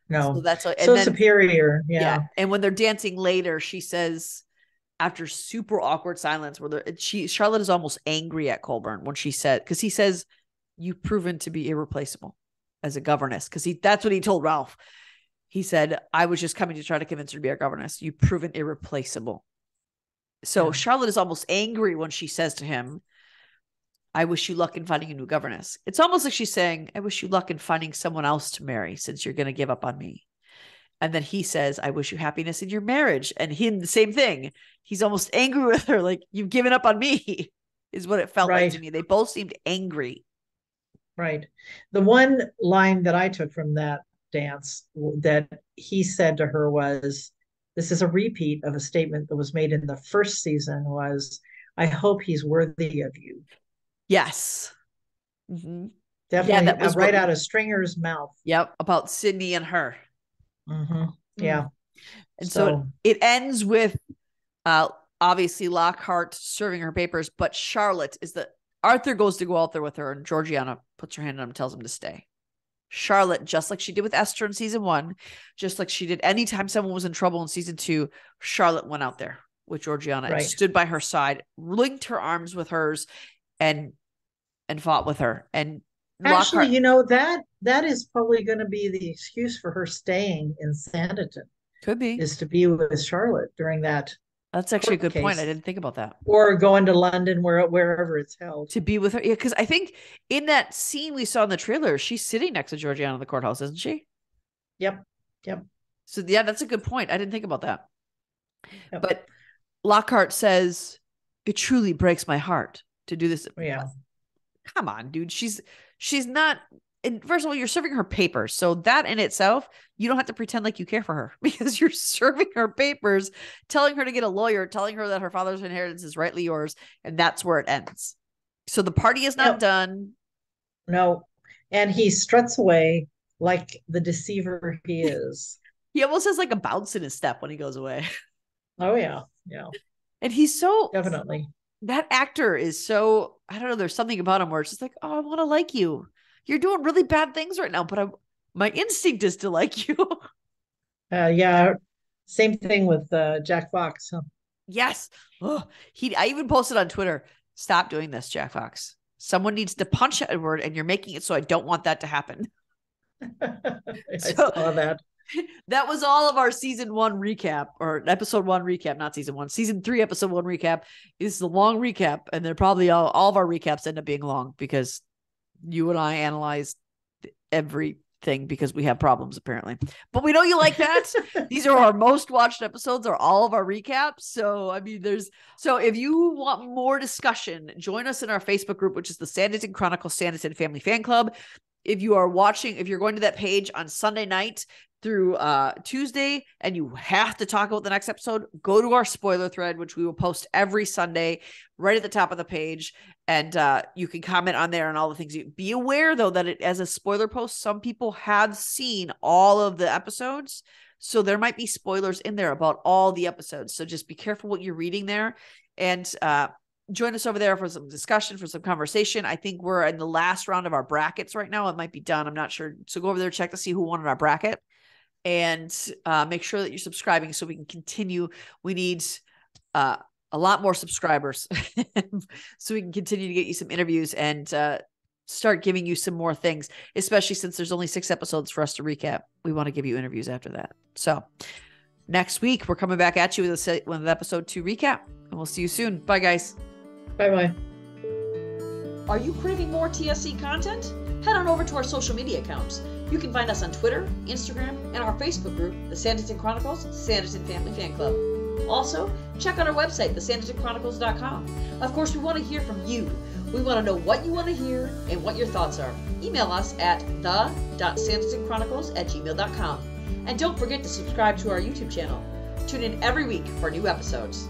No, so that's so superior. Yeah. And when they're dancing later, she says, after super awkward silence, where Charlotte is almost angry at Colburn when she said, because he says, you've proven to be irreplaceable as a governess, because that's what he told Ralph. He said, I was just coming to try to convince her to be our governess. You've proven irreplaceable. So Charlotte is almost angry when she says to him, I wish you luck in finding a new governess. It's almost like she's saying, I wish you luck in finding someone else to marry, since you're going to give up on me. And then he says, I wish you happiness in your marriage. And him, the same thing. He's almost angry with her. Like, you've given up on me, is what it felt like to me. They both seemed angry. Right. The one line that I took from that dance that he said to her was, this is a repeat of a statement that was made in the first season, was, I hope he's worthy of you. Yes. Mm-hmm. Definitely. That was right out of Stringer's mouth. Yep. About Sydney and her. Mm-hmm. Yeah. And so it ends with obviously Lockhart serving her papers, but Charlotte Arthur goes to go out there with her, and Georgiana puts her hand on him and tells him to stay. Charlotte, just like she did with Esther in season 1, just like she did anytime someone was in trouble in season 2, Charlotte went out there with Georgiana and stood by her side, linked her arms with hers, and fought with her. And actually, that is probably going to be the excuse for her staying in Sanditon. Could be. Is to be with Charlotte during that. That's actually a good point. I didn't think about that. Or going to London, wherever it's held. To be with her. Yeah, because I think in that scene we saw in the trailer, she's sitting next to Georgiana in the courthouse, isn't she? Yep. So yeah, that's a good point. I didn't think about that. Yep. But Lockhart says, it truly breaks my heart to do this. Yeah. Come on, dude. She's not and first of all, you're serving her papers. So that in itself, you don't have to pretend like you care for her because you're serving her papers, telling her to get a lawyer, telling her that her father's inheritance is rightly yours. And that's where it ends. So the party is not done. No. And he struts away like the deceiver he is. He almost has like a bounce in his step when he goes away. Oh, yeah. Yeah. And he's so definitely. That actor is so, I don't know, there's something about him where it's just like, oh, I want to like you. You're doing really bad things right now, but my instinct is to like you. Yeah. Same thing with Jack Fox. Huh? Yes. Oh, I even posted on Twitter, stop doing this, Jack Fox. Someone needs to punch Edward and you're making it so I don't want that to happen. I saw that. That was all of our season 1 recap, or episode 1 recap, not season 1. Season 3, episode 1 recap is the long recap, and they're probably all of our recaps end up being long because you and I analyzed everything because we have problems apparently. But we know you like that. These are our most watched episodes, are all of our recaps. So I mean, so if you want more discussion, join us in our Facebook group, which is the Sanditon Chronicles Sanditon Family Fan Club. If you're going to that page on Sunday night through Tuesday and you have to talk about the next episode, go to our spoiler thread, which we will post every Sunday right at the top of the page. And you can comment on there and all the things. Be aware though, that as a spoiler post, some people have seen all of the episodes. So there might be spoilers in there about all the episodes. So just be careful what you're reading there. And join us over there for some discussion, for some conversation. I think we're in the last round of our brackets right now. It might be done. I'm not sure. So go over there, check to see who won in our bracket, and make sure that you're subscribing so we can continue. We need a lot more subscribers so we can continue to get you some interviews and start giving you some more things, especially since there's only 6 episodes for us to recap. We want to give you interviews after that. So next week, we're coming back at you with episode 2 recap, and we'll see you soon. Bye, guys. Bye-bye. Are you craving more TSC content? Head on over to our social media accounts. You can find us on Twitter, Instagram, and our Facebook group, the Sanditon Chronicles Sanditon Family Fan Club. Also, check out our website, thesanditonchronicles.com. Of course, we want to hear from you. We want to know what you want to hear and what your thoughts are. Email us at the.sanditonchronicles@gmail.com. And don't forget to subscribe to our YouTube channel. Tune in every week for new episodes.